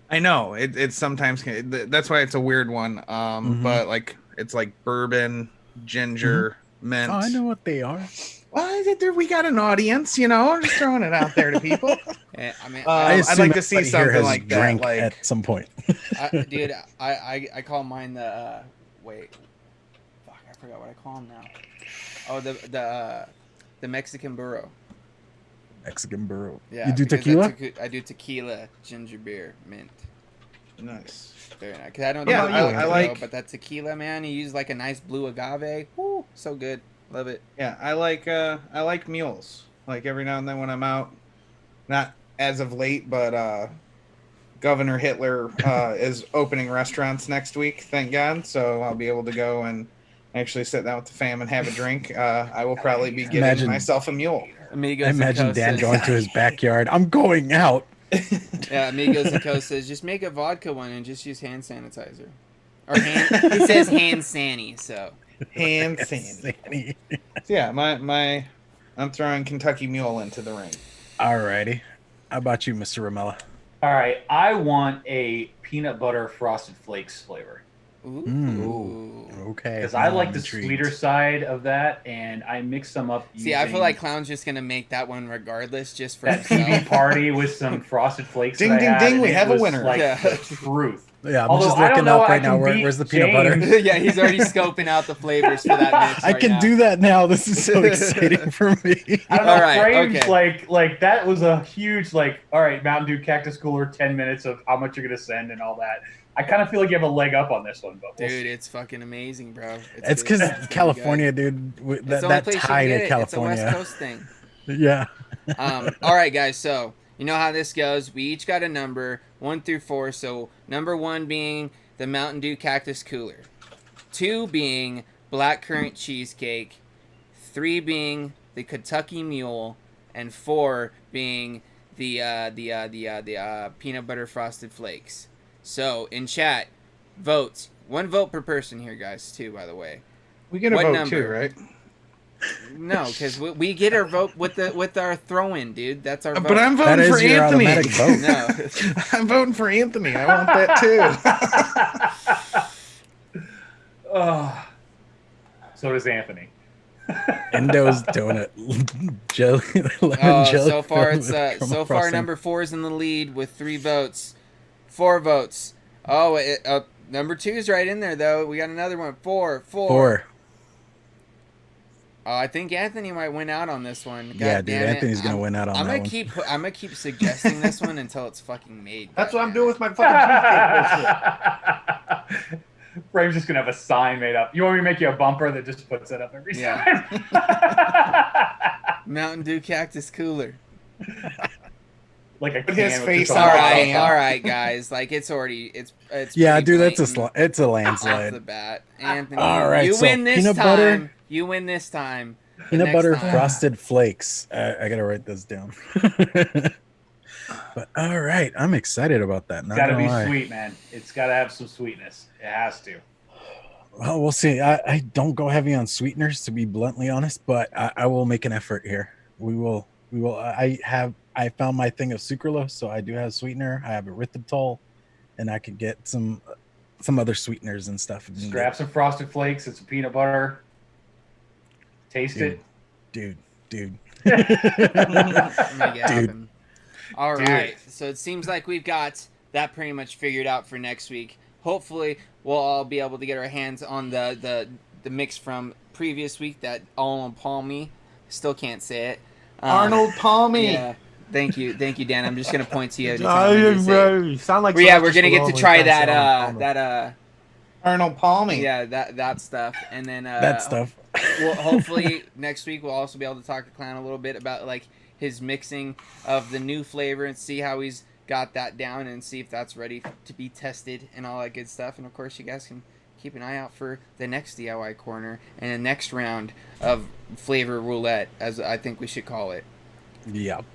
I know it's sometimes that's why it's a weird one. But like it's like bourbon, ginger, mint. Oh, I know what they are. Well, we got an audience, you know. I'm just throwing it out there to people. Yeah, I mean, I'd assume like to see everybody here something has like that. drank Like at some point. dude, I call mine the wait, fuck, I forgot what I call them now. Oh, the Mexican burro. Mexican burro. Yeah, You do because tequila? I do tequila, ginger beer, mint. nice. Very nice. Cause I don't. Yeah, do I vodka, like- though, but that tequila, man, you use like a nice blue agave. Woo, so good. Love it. Yeah, I like mules. Like every now and then when I'm out, not as of late, but Governor Hitler is opening restaurants next week, thank God. So I'll be able to go and actually sit down with the fam and have a drink. I will probably be getting Imagine- myself a mule. Amigos I and imagine Co Dan says- going to his backyard. I'm going out. Yeah, Amigos and Co says just make a vodka one and just use hand sanitizer. Or hand. He says hand sanny. So Hand sandy. So yeah, I'm throwing Kentucky Mule into the ring. Alrighty. How about you, Mr. Ramella? All right, I want a peanut butter frosted flakes flavor ooh. Okay. because I like the intrigued. sweeter side of that, and I mix them up. See, I feel using like Clown's just gonna make that one regardless, just for that TV himself. party with some frosted flakes. Ding, that I ding, had, ding, and we it have a was winner. Like Yeah. the truth. Yeah, I'm Although just I don't looking know up I right now. can beat Where's the peanut butter? James. Yeah, he's already scoping out the flavors for that mix. I right can now. do that now. This is so exciting for me. I don't know. All right, Frames okay. like that was a huge like. All right, Mountain Dew Cactus Cooler, 10 minutes of how much you're gonna send and all that. I kind of feel like you have a leg up on this one, but we'll Dude, see. it's fucking amazing, bro. It's good. because It's really California, good. dude. It's That, the only that place you tie can get to it. California. It's a West Coast thing. Yeah. All right, guys. So you know how this goes. We each got a number 1 through 4. So number 1 being the Mountain Dew Cactus Cooler, 2 being black currant cheesecake, 3 being the Kentucky Mule, and 4 being the peanut butter frosted flakes. So in chat, votes. 1 vote per person here, guys. Too, by the way. We get a What vote number? too, right? No, because we get our vote with our throw-in, dude. That's our vote. But I'm That voting is for your Anthony. automatic vote. No. I'm voting for Anthony. I want that too. Oh. So does Anthony. Endo's donut. Jelly, lemon Oh, jelly so far filled it's with caramel so far frosting. number 4 is in the lead with 3 votes, 4 votes. Oh, number 2 is right in there though. We got another one. 4. 4. Oh, I think Anthony might win out on this one. Yeah, God dude, damn it. Anthony's gonna win out on I'm that gonna one. I'm gonna keep suggesting this one until it's fucking made. That's what I'm goddamn doing it. with my fucking cheesecake bullshit. Frame's just gonna have a sign made up. You want me to make you a bumper that just puts it up every Yeah. time? Mountain Dew Cactus Cooler. Like a Put his can with face just on a All the bottle. right, can. all right, guys. Like it's Yeah, pretty dude, blatant it's a off landslide. the bat. Anthony, All right, you so win this peanut time. butter- You win this time. The Peanut next butter time. frosted flakes. I gotta write this down. But all right, I'm excited about that. It's Not gotta gonna be lie. sweet, man. It's gotta have some sweetness. It has to. Well, we'll see. I don't go heavy on sweeteners, to be bluntly honest, but I will make an effort here. We will. I found my thing of sucralose, so I do have sweetener. I have erythritol, and I could get some other sweeteners and stuff. Just grab some Frosted Flakes and some peanut butter. Taste it. Dude. Make it Dude. happen. All Dude. right. So it seems like we've got that pretty much figured out for next week. Hopefully, we'll all be able to get our hands on the mix from previous week, that Arnold Palmy. Still can't say it. Arnold Palmy. Yeah. Thank you, Dan. I'm just gonna point to you anytime I need to say it. You sound like Well, yeah, Sylvester we're gonna get Stallone to when try he tries to that sound like Arnold Palmy. yeah, that stuff, and then That stuff. well, hopefully next week we'll also be able to talk to Clown a little bit about like his mixing of the new flavor and see how he's got that down and see if that's ready to be tested and all that good stuff. And of course, you guys can keep an eye out for the next DIY corner and the next round of flavor roulette, as I think we should call it. Yep.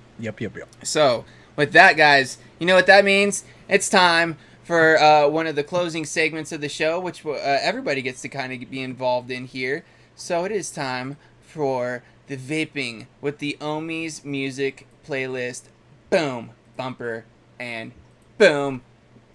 So, with that, guys, you know what that means? It's time for one of the closing segments of the show, which everybody gets to kind of be involved in here. So, it is time for the Vaping with the Ohmies music playlist. Boom, bumper, and boom.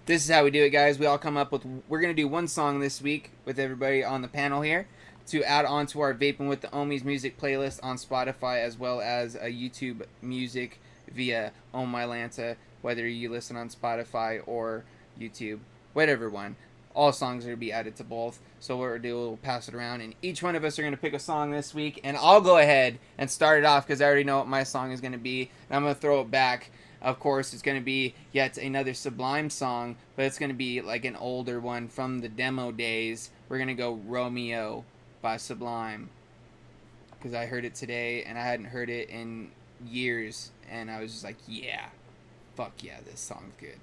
This is how we do it, guys. We all come up with, we're going to do one song this week with everybody on the panel here to add on to our Vaping with the Ohmies music playlist on Spotify, as well as a YouTube music via Oh My Lanta, whether you listen on Spotify or YouTube, whatever one. All songs are going to be added to both. So what we'll do, we'll pass it around, and each one of us are going to pick a song this week, and I'll go ahead and start it off because I already know what my song is going to be, and I'm going to throw it back. Of course, it's going to be yet another Sublime song, but it's going to be like an older one from the demo days. We're going to go Romeo by Sublime because I heard it today, and I hadn't heard it in years, and I was just like, yeah, fuck yeah, this song's good.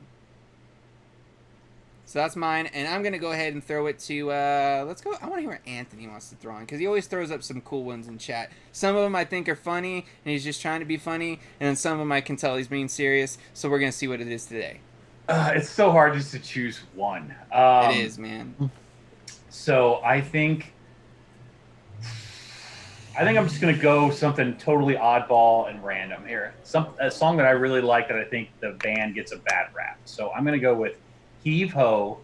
So that's mine, and I'm going to go ahead and throw it to, let's go, I want to hear what Anthony wants to throw on, because he always throws up some cool ones in chat. Some of them I think are funny, and he's just trying to be funny, and then some of them I can tell he's being serious, so we're going to see what it is today. It's so hard just to choose one. It is, man. So I think I'm just gonna go something totally oddball and random here. A song that I really like that I think the band gets a bad rap. So I'm gonna go with "Heave Ho"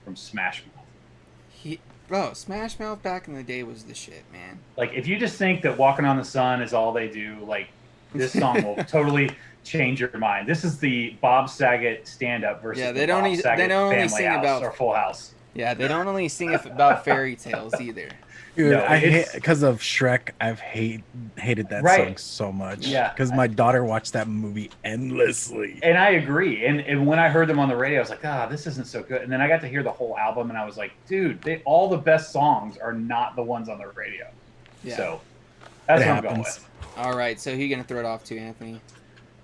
from Smash Mouth. Bro, Smash Mouth back in the day was the shit, man. Like, if you just think that "Walking on the Sun" is all they do, like, this song will totally change your mind. This is the Bob Saget stand-up versus Yeah, the Bob Saget Family House or Full House. Yeah, they don't only sing about fairy tales either. Dude, No, I hate because of Shrek. I've hated that song so much. Yeah, because my daughter watched that movie endlessly. And I agree. And when I heard them on the radio, I was like, this isn't so good. And then I got to hear the whole album, and I was like, dude, all the best songs are not the ones on the radio. Yeah. So that's It what I'm going happens. with. All right, so who you gonna throw it off to, Anthony?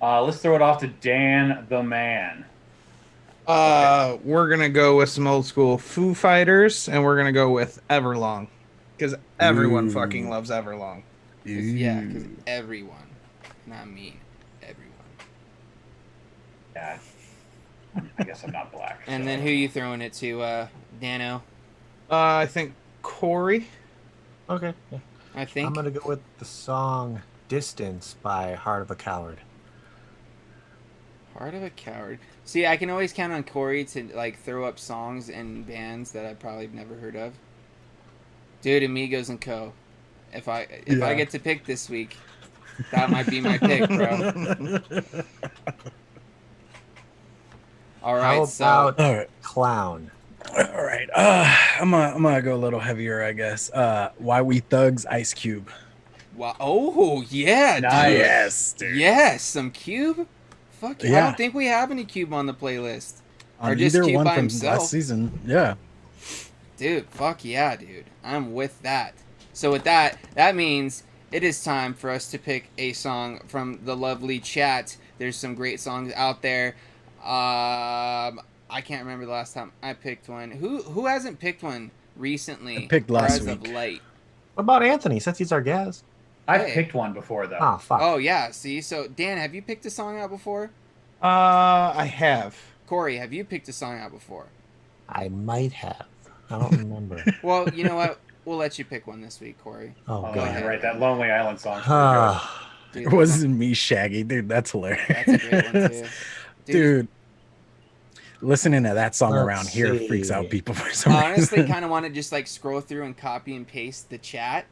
Let's throw it off to Dan the Man. We're gonna go with some old school Foo Fighters, and we're gonna go with Everlong, because everyone fucking loves Everlong. Yeah, because everyone, not me, everyone. Yeah, I guess I'm not black. And so. then who you throwing it to, Dano? I think Corey. Okay. Yeah. I think. I'm going to go with the song Distance by Heart of a Coward. Heart of a Coward. See, I can always count on Corey to like throw up songs and bands that I probably never heard of. Dude, Amigos and Co. If I get to pick this week, that might be my pick, bro. All right, How about All right. Clown? All right. I'm gonna go a little heavier, I guess. Why We Thugs, Ice Cube. Wow. Oh yeah, Nice. dude. Yes, dude. Yes, some Cube. Fuck yeah. I Yeah. don't think we have any Cube on the playlist. On Or just either Cube one by from himself. last season. Yeah. Dude, fuck yeah, dude. I'm with that. So with that means it is time for us to pick a song from the lovely chat. There's some great songs out there. I can't remember the last time I picked one. Who hasn't picked one recently? I picked last or as of week. late? What about Anthony, since he's our guest? I've Hey. picked one before, though. Oh, fuck. Oh yeah, see? So Dan, have you picked a song out before? I have. Corey, have you picked a song out before? I might have. I don't remember. Well, you know what? We'll let you pick one this week, Corey. Oh, Oh, God. ahead. right, that Lonely Island song. Dude, It wasn't me, Shaggy. Dude, that's hilarious. That's a great one too. Dude, listening to that song Let's around here see. freaks out people for some honestly reason. kind of want to just like scroll through and copy and paste the chat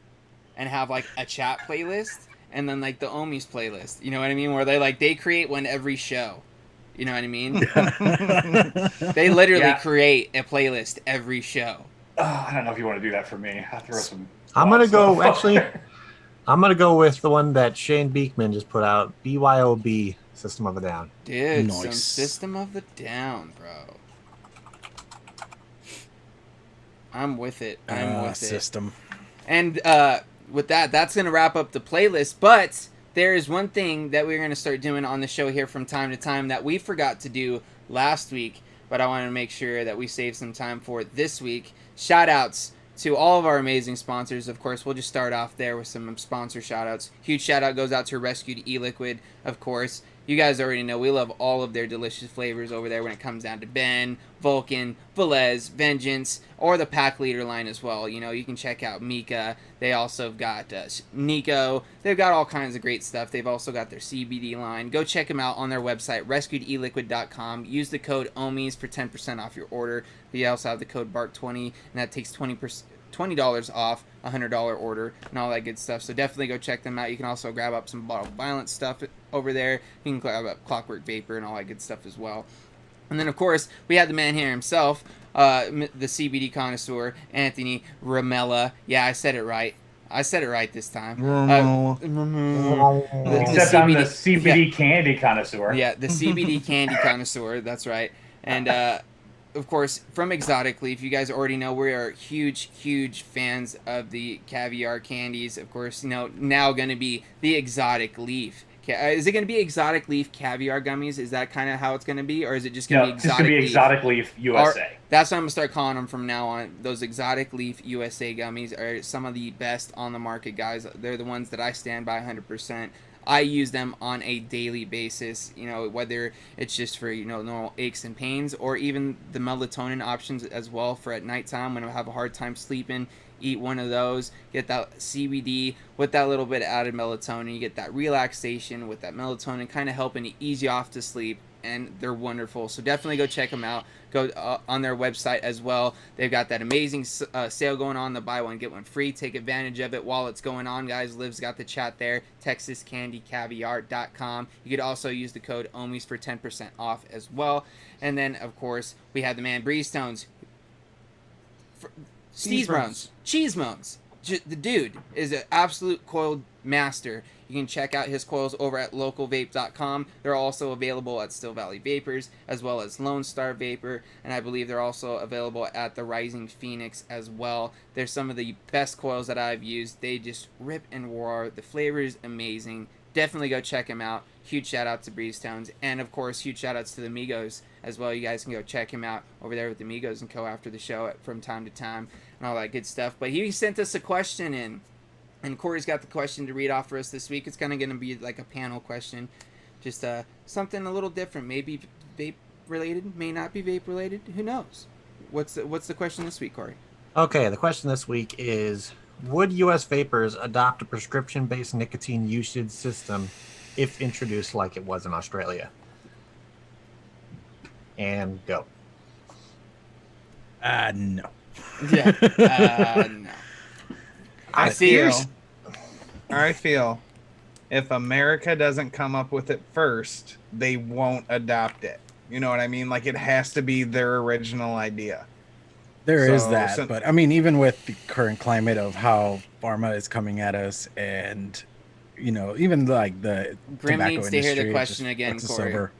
and have like a chat playlist and then like the Ohmies playlist. You know what I mean? Where they create one every show. You know what I mean? They literally create a playlist every show. Oh, I don't know if you want to do that for me. I'll throw some. I'm gonna go. stuff Actually, there. I'm gonna go with the one that Shane Beekman just put out. BYOB, System of a Down. Dude, some Nice. System of the Down, bro. I'm with it. I'm with it. System. And with that, that's going to wrap up the playlist. But there is one thing that we're going to start doing on the show here from time to time that we forgot to do last week. But I want to make sure that we save some time for it this week. Shout outs to all of our amazing sponsors. Of course, we'll just start off there with some sponsor shout outs. Huge shout out goes out to Rescued E-Liquid, of course. You guys already know we love all of their delicious flavors over there when it comes down to Ben, Vulcan, Velez, Vengeance, or the Pack Leader line as well. You know, you can check out Mika. They also have got Nico. They've got all kinds of great stuff. They've also got their CBD line. Go check them out on their website, rescuedeliquid.com. Use the code Ohmies for 10% off your order. We also have the code BARK20, and that takes $20 off a $100 order and all that good stuff. So definitely go check them out. You can also grab up some Bottle Violence stuff over there. You can grab up Clockwork Vapor and all that good stuff as well. And then, of course, we had the man here himself, the CBD connoisseur, Anthony Ramella. Yeah, I said it right. I said it right this time. Except I'm the CBD candy connoisseur. Yeah, the CBD candy connoisseur. That's right. And of course, from Exotic Leaf, you guys already know we are huge fans of the caviar candies. Of course, you know, now going to be the Exotic Leaf. Is it going to be Exotic Leaf caviar gummies? Is that kind of how it's going to be? Or is it just going to be Exotic Leaf? It's going to be Exotic Leaf USA. That's what I'm going to start calling them from now on. Those Exotic Leaf USA gummies are some of the best on the market, guys. They're the ones that I stand by 100%. I use them on a daily basis, you know, whether it's just for, you know, normal aches and pains, or even the melatonin options as well for at nighttime when I have a hard time sleeping. Eat one of those, get that CBD with that little bit of added melatonin. You get that relaxation with that melatonin, kind of helping you ease you off to sleep, and they're wonderful. So definitely go check them out. Go on their website as well. They've got that amazing sale going on, the buy one get one free. Take advantage of it while it's going on, guys. Liv's got the chat there, texascandycaviar.com. You could also use the code Ohmies for 10% off as well. And then, of course, we have the man Breeze Stones. Cheese Moans. The dude is an absolute coil master. You can check out his coils over at localvape.com. They're also available at Still Valley Vapors, as well as Lone Star Vapor, and I believe they're also available at the Rising Phoenix as well. They're some of the best coils that I've used. They just rip and roar. The flavor is amazing. Definitely go check them out. Huge shout out to Breeze Stones, and of course huge shout outs to the Migos as well. You guys can go check him out over there with the Migos and Co after the show from time to time and all that good stuff. But he sent us a question in, and Corey's got the question to read off for us this week. It's kind of going to be like a panel question, just something a little different, maybe vape related, may not be vape related, who knows. What's the question this week, Corey? Okay, the question this week is, would U.S. vapors adopt a prescription-based nicotine usage system if introduced like it was in Australia? And go. No. Yeah. No. I feel if America doesn't come up with it first, they won't adopt it. You know what I mean? Like, it has to be their original idea. There is that, but I mean, even with the current climate of how pharma is coming at us, and you know, even like the Grim tobacco needs to industry, hear the question just again, puts us Corey. over.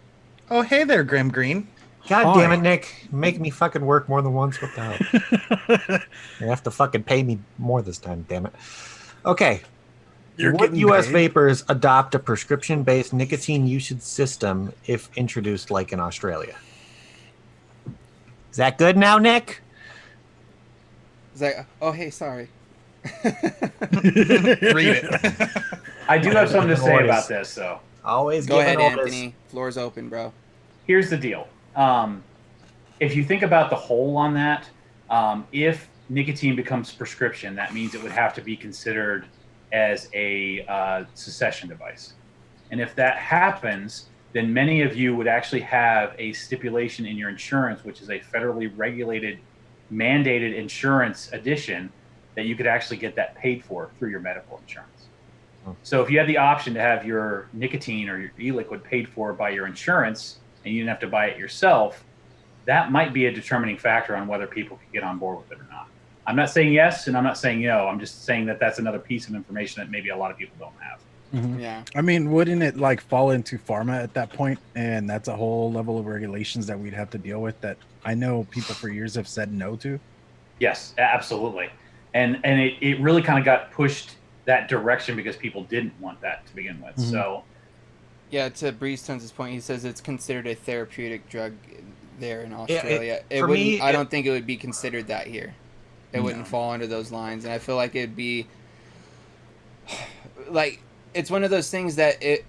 Oh, hey there, Grim Green. God Hi. damn it, Nick. Make me fucking work more than once. What the hell? You have to fucking pay me more this time, damn it. Okay. You're Would getting U.S. paid? vapors adopt a prescription-based nicotine usage system if introduced like in Australia? Is that good now, Nick? It's like, oh, hey, sorry. Read it. I do have something to say about this, though. Always Go ahead, giving orders. Anthony. Floor's open, bro. Here's the deal. If you think about the whole on that, if nicotine becomes prescription, that means it would have to be considered as a cessation device. And if that happens, then many of you would actually have a stipulation in your insurance, which is a federally regulated, mandated insurance addition, that you could actually get that paid for through your medical insurance. So if you had the option to have your nicotine or your e-liquid paid for by your insurance and you didn't have to buy it yourself, that might be a determining factor on whether people can get on board with it or not. I'm not saying yes, and I'm not saying no. I'm just saying that that's another piece of information that maybe a lot of people don't have. Yeah. I mean, wouldn't it like fall into pharma at that point? And that's a whole level of regulations that we'd have to deal with that I know people for years have said no to. Yes, absolutely. And it really kind of got pushed that direction because people didn't want that to begin with. So Yeah, to Breezetones' point, he says it's considered a therapeutic drug there in Australia. for me, I don't think it would be considered that here. It wouldn't fall under those lines, and I feel like it'd be like it's one of those things that it,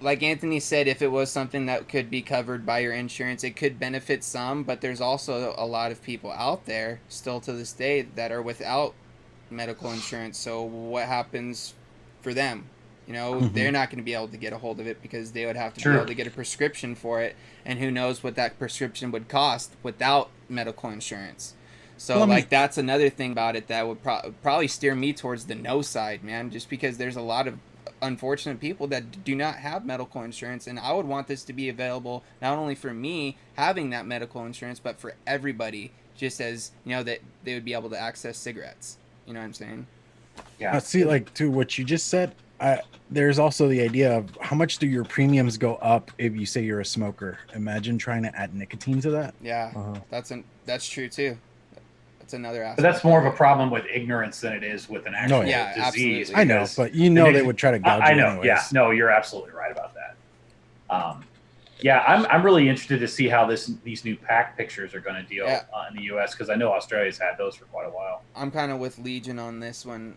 like Anthony said, if it was something that could be covered by your insurance, it could benefit some, but there's also a lot of people out there still to this day that are without medical insurance. So what happens for them? You know, they're not going to be able to get a hold of it because they would have to be able to get a prescription for it, and who knows what that prescription would cost without medical insurance. So, that's another thing about it that would probably steer me towards the no side, man, just because there's a lot of unfortunate people that do not have medical insurance, and I would want this to be available not only for me having that medical insurance, but for everybody, just as, you know, that they would be able to access cigarettes. You know what I'm saying? yeah, See, like to what you just said, there's also the idea of how much do your premiums go up if you say you're a smoker. Imagine trying to add nicotine to that. Yeah, that's true too. That's another aspect. but that's more of a problem with ignorance than it is with an actual Yeah, disease. absolutely. I know, because but you know they would try to gouge I you know. anyways. Yeah, no, you're absolutely right about that. Yeah, I'm really interested to see how these new pack pictures are going to deal in the U.S. because I know Australia's had those for quite a while. I'm kind of with Legion on this one.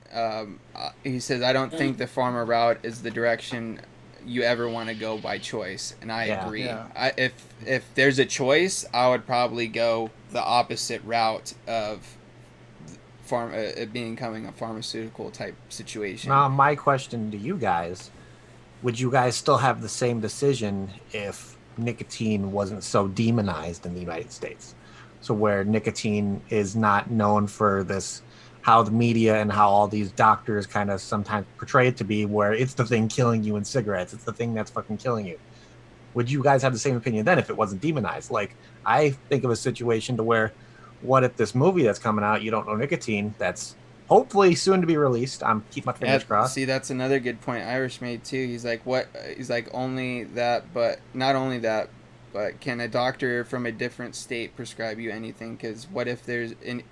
He says, I don't think the pharma route is the direction you ever want to go by choice, and I agree. Yeah. If there's a choice, I would probably go the opposite route of it becoming a pharmaceutical type situation. Now, my question to you guys, would you guys still have the same decision if nicotine wasn't so demonized in the United States? So where nicotine is not known for this, how the media and how all these doctors kind of sometimes portray it to be, where it's the thing killing you in cigarettes, it's the thing that's fucking killing you. Would you guys have the same opinion then if it wasn't demonized? Like, I think of a situation to where, what if this movie that's coming out, you don't know nicotine, that's hopefully soon to be released. I'm keep my fingers crossed. See, that's another good point Irish made too. He's like, what? He's like, only that, but not only that, but can a doctor from a different state prescribe you anything? Because what if in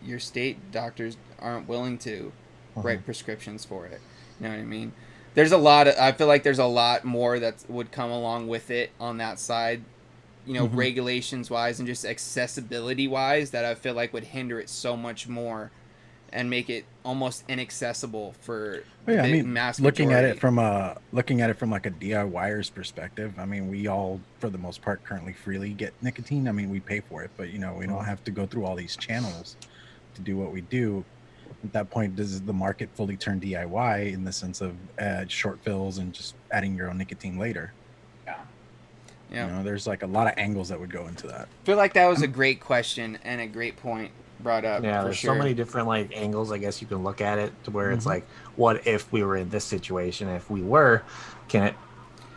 your state doctors aren't willing to write prescriptions for it? You know what I mean? I feel like there's a lot more that would come along with it on that side. You know, regulations wise and just accessibility wise, that I feel like would hinder it so much more and make it almost inaccessible for mass looking majority. at it from like a DIYer's perspective, I mean, we all for the most part currently freely get nicotine. I mean, we pay for it, but you know, we don't have to go through all these channels to do what we do. At that point, does the market fully turn DIY in the sense of short fills and just adding your own nicotine later? Yeah. You know, there's like a lot of angles that would go into that. I feel like that was a great question and a great point brought up. Yeah, for there's sure. so many different like angles I guess you can look at it to where it's like, what if we were in this situation? If we were, can it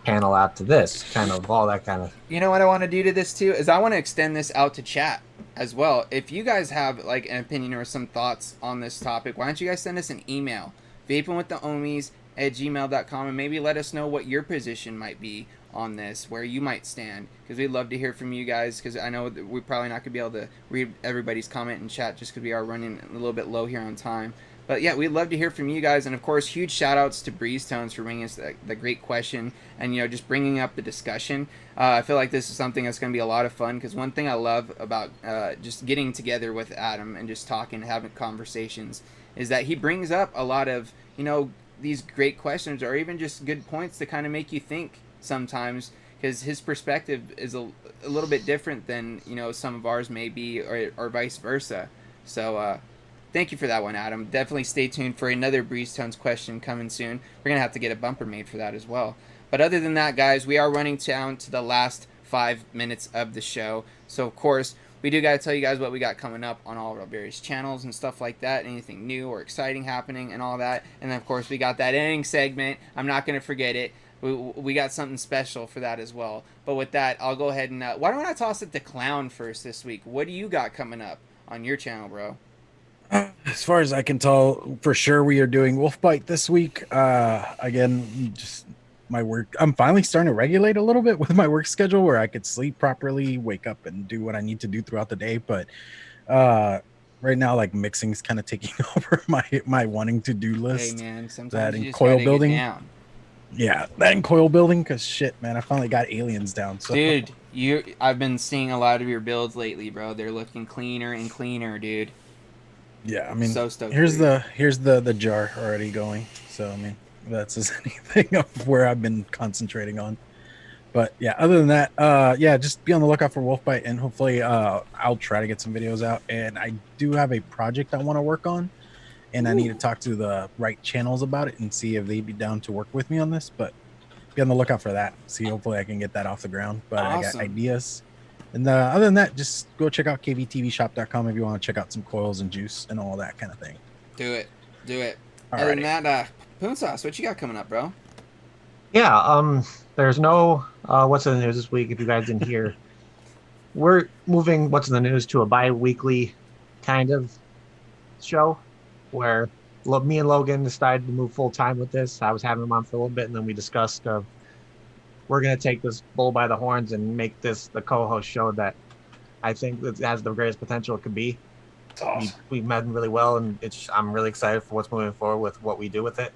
panel out to this kind of all that kind of? You know what I want to do to this too is I want to extend this out to chat as well. If you guys have like an opinion or some thoughts on this topic, why don't you guys send us an email, vapingwiththeohmies@gmail.com, and maybe let us know what your position might be on this, where you might stand, because we'd love to hear from you guys, because I know that we're probably not going to be able to read everybody's comment in chat just because we are running a little bit low here on time. But yeah, we'd love to hear from you guys, and of course, huge shout outs to Breezetones for bringing us the great question and, you know, just bringing up the discussion. I feel like this is something that's going to be a lot of fun, because one thing I love about just getting together with Adam and just talking and having conversations is that he brings up a lot of, you know, these great questions or even just good points to kind of make you think sometimes, because his perspective is a little bit different than, you know, some of ours may be, or vice versa. So thank you for that one, Adam. Definitely stay tuned for another Breezetones question coming soon. We're gonna have to get a bumper made for that as well. But other than that, guys, we are running down to the last 5 minutes of the show. So of course, we do got to tell you guys what we got coming up on all of our various channels and stuff like that. Anything new or exciting happening and all that. And then, of course, we got that ending segment. I'm not going to forget it. We got something special for that as well. But with that, I'll go ahead and... why don't I toss it to Clown first this week? What do you got coming up on your channel, bro? As far as I can tell, for sure we are doing Wolf Bite this week. Again, just my work. I'm finally starting to regulate a little bit with my work schedule where I could sleep properly, wake up and do what I need to do throughout the day. But right now, like mixing is kind of taking over my wanting to do list. Hey, man, sometimes that you in just coil gotta building. get down. Yeah, that and coil building, because shit, man, I finally got aliens down. So. Dude, I've been seeing a lot of your builds lately, bro. They're looking cleaner and cleaner, dude. Yeah, I mean, So stoked here's for you. the jar already going. So I mean, that's just anything of where I've been concentrating on. But yeah, other than that, yeah, just be on the lookout for Wolfbite, and hopefully, I'll try to get some videos out. And I do have a project I want to work on, and I need to talk to the right channels about it and see if they'd be down to work with me on this. But be on the lookout for that. See, hopefully, I can get that off the ground. But I got ideas. And other than that, just go check out kvtvshop.com if you want to check out some coils and juice and all that kind of thing. Do it. Alrighty. Other than that, Poon Sauce, what you got coming up, bro? Yeah, there's no what's in the news this week. If you guys didn't hear, we're moving what's in the news to a bi-weekly kind of show where me and Logan decided to move full time with this. I was having him on for a little bit, and then we discussed we're going to take this bull by the horns and make this the co-host show that I think that has the greatest potential it could be. It's awesome. We've met really well, and I'm really excited for what's moving forward with what we do with it.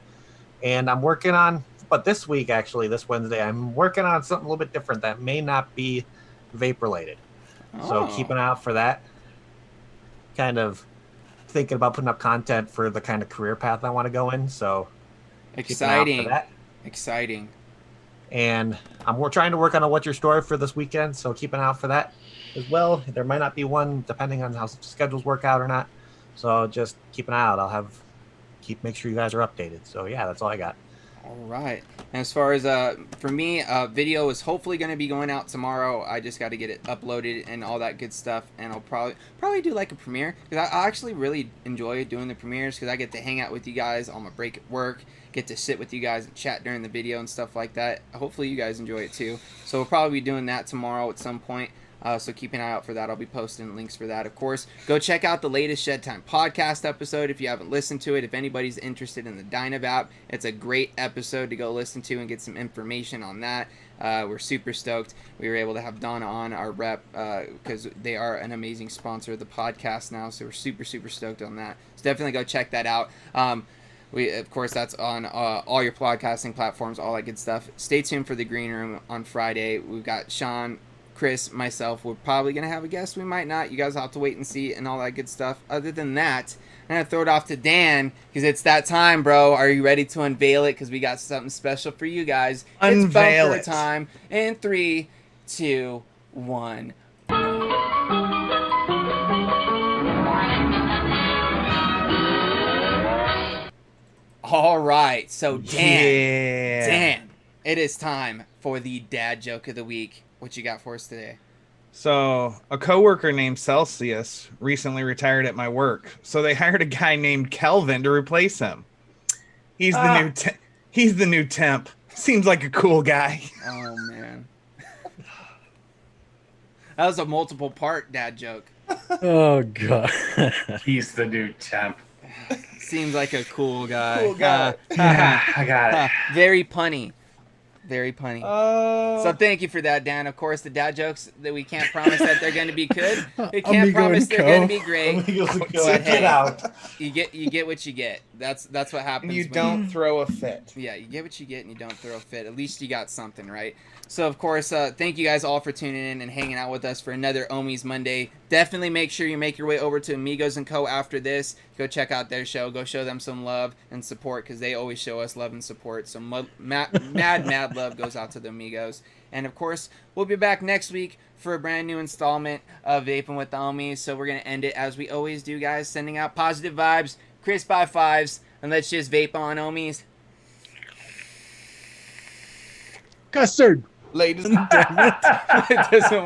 And I'm working on, but this week, actually, this Wednesday, I'm working on something a little bit different that may not be vape related. So keep an eye out for that. Kind of thinking about putting up content for the kind of career path I want to go in. So Exciting. that. Exciting. And we're trying to work on a What's Your Story for this weekend, so keep an eye out for that as well. There might not be one, depending on how schedules work out or not. So just keep an eye out. Make sure you guys are updated. So yeah, that's all I got. All right. And as far as for me, video is hopefully going to be going out tomorrow. I just got to get it uploaded and all that good stuff. And I'll probably do like a premiere, because I actually really enjoy doing the premieres, because I get to hang out with you guys on my break at work, get to sit with you guys and chat during the video and stuff like that. Hopefully you guys enjoy it too. So we'll probably be doing that tomorrow at some point. So keep an eye out for that. I'll be posting links for that, of course. Go check out the latest Shed Time podcast episode if you haven't listened to it. If anybody's interested in the Dynavap, it's a great episode to go listen to and get some information on that. We're super stoked. We were able to have Donna on, our rep, because they are an amazing sponsor of the podcast now. So we're super, super stoked on that. So definitely go check that out. Of course, that's on all your podcasting platforms, all that good stuff. Stay tuned for the Green Room on Friday. We've got Sean, Chris, myself. We're probably going to have a guest. We might not. You guys will have to wait and see and all that good stuff. Other than that, I'm going to throw it off to Dan, because it's that time, bro. Are you ready to unveil it? Because we got something special for you guys. Unveil it's bumper time. In 3, 2, 1. All right. So, Dan, it is time for the dad joke of the week. What you got for us today? So a coworker named Celsius recently retired at my work, so they hired a guy named Kelvin to replace him. He's the new temp. Seems like a cool guy. Oh man, that was a multiple part dad joke. Oh god. He's the new temp. Seems like a cool guy. Cool guy. I got it. Very punny. Very punny. So thank you for that, Dan. Of course, the dad jokes that we can't promise that they're going to be good. We can't promise they're going to be great. But hey, you get what you get. That's what happens. And you when don't throw a fit. Yeah, you get what you get, and you don't throw a fit. At least you got something, right? So, of course, thank you guys all for tuning in and hanging out with us for another Ohmies Monday. Definitely make sure you make your way over to Amigos & Co. after this. Go check out their show. Go show them some love and support, because they always show us love and support. So mad love goes out to the Amigos. And, of course, we'll be back next week for a brand new installment of Vaping with the Ohmies. So we're going to end it as we always do, guys, sending out positive vibes, crisp high fives, and let's just vape on, Ohmies. Custard. Ladies and It doesn't want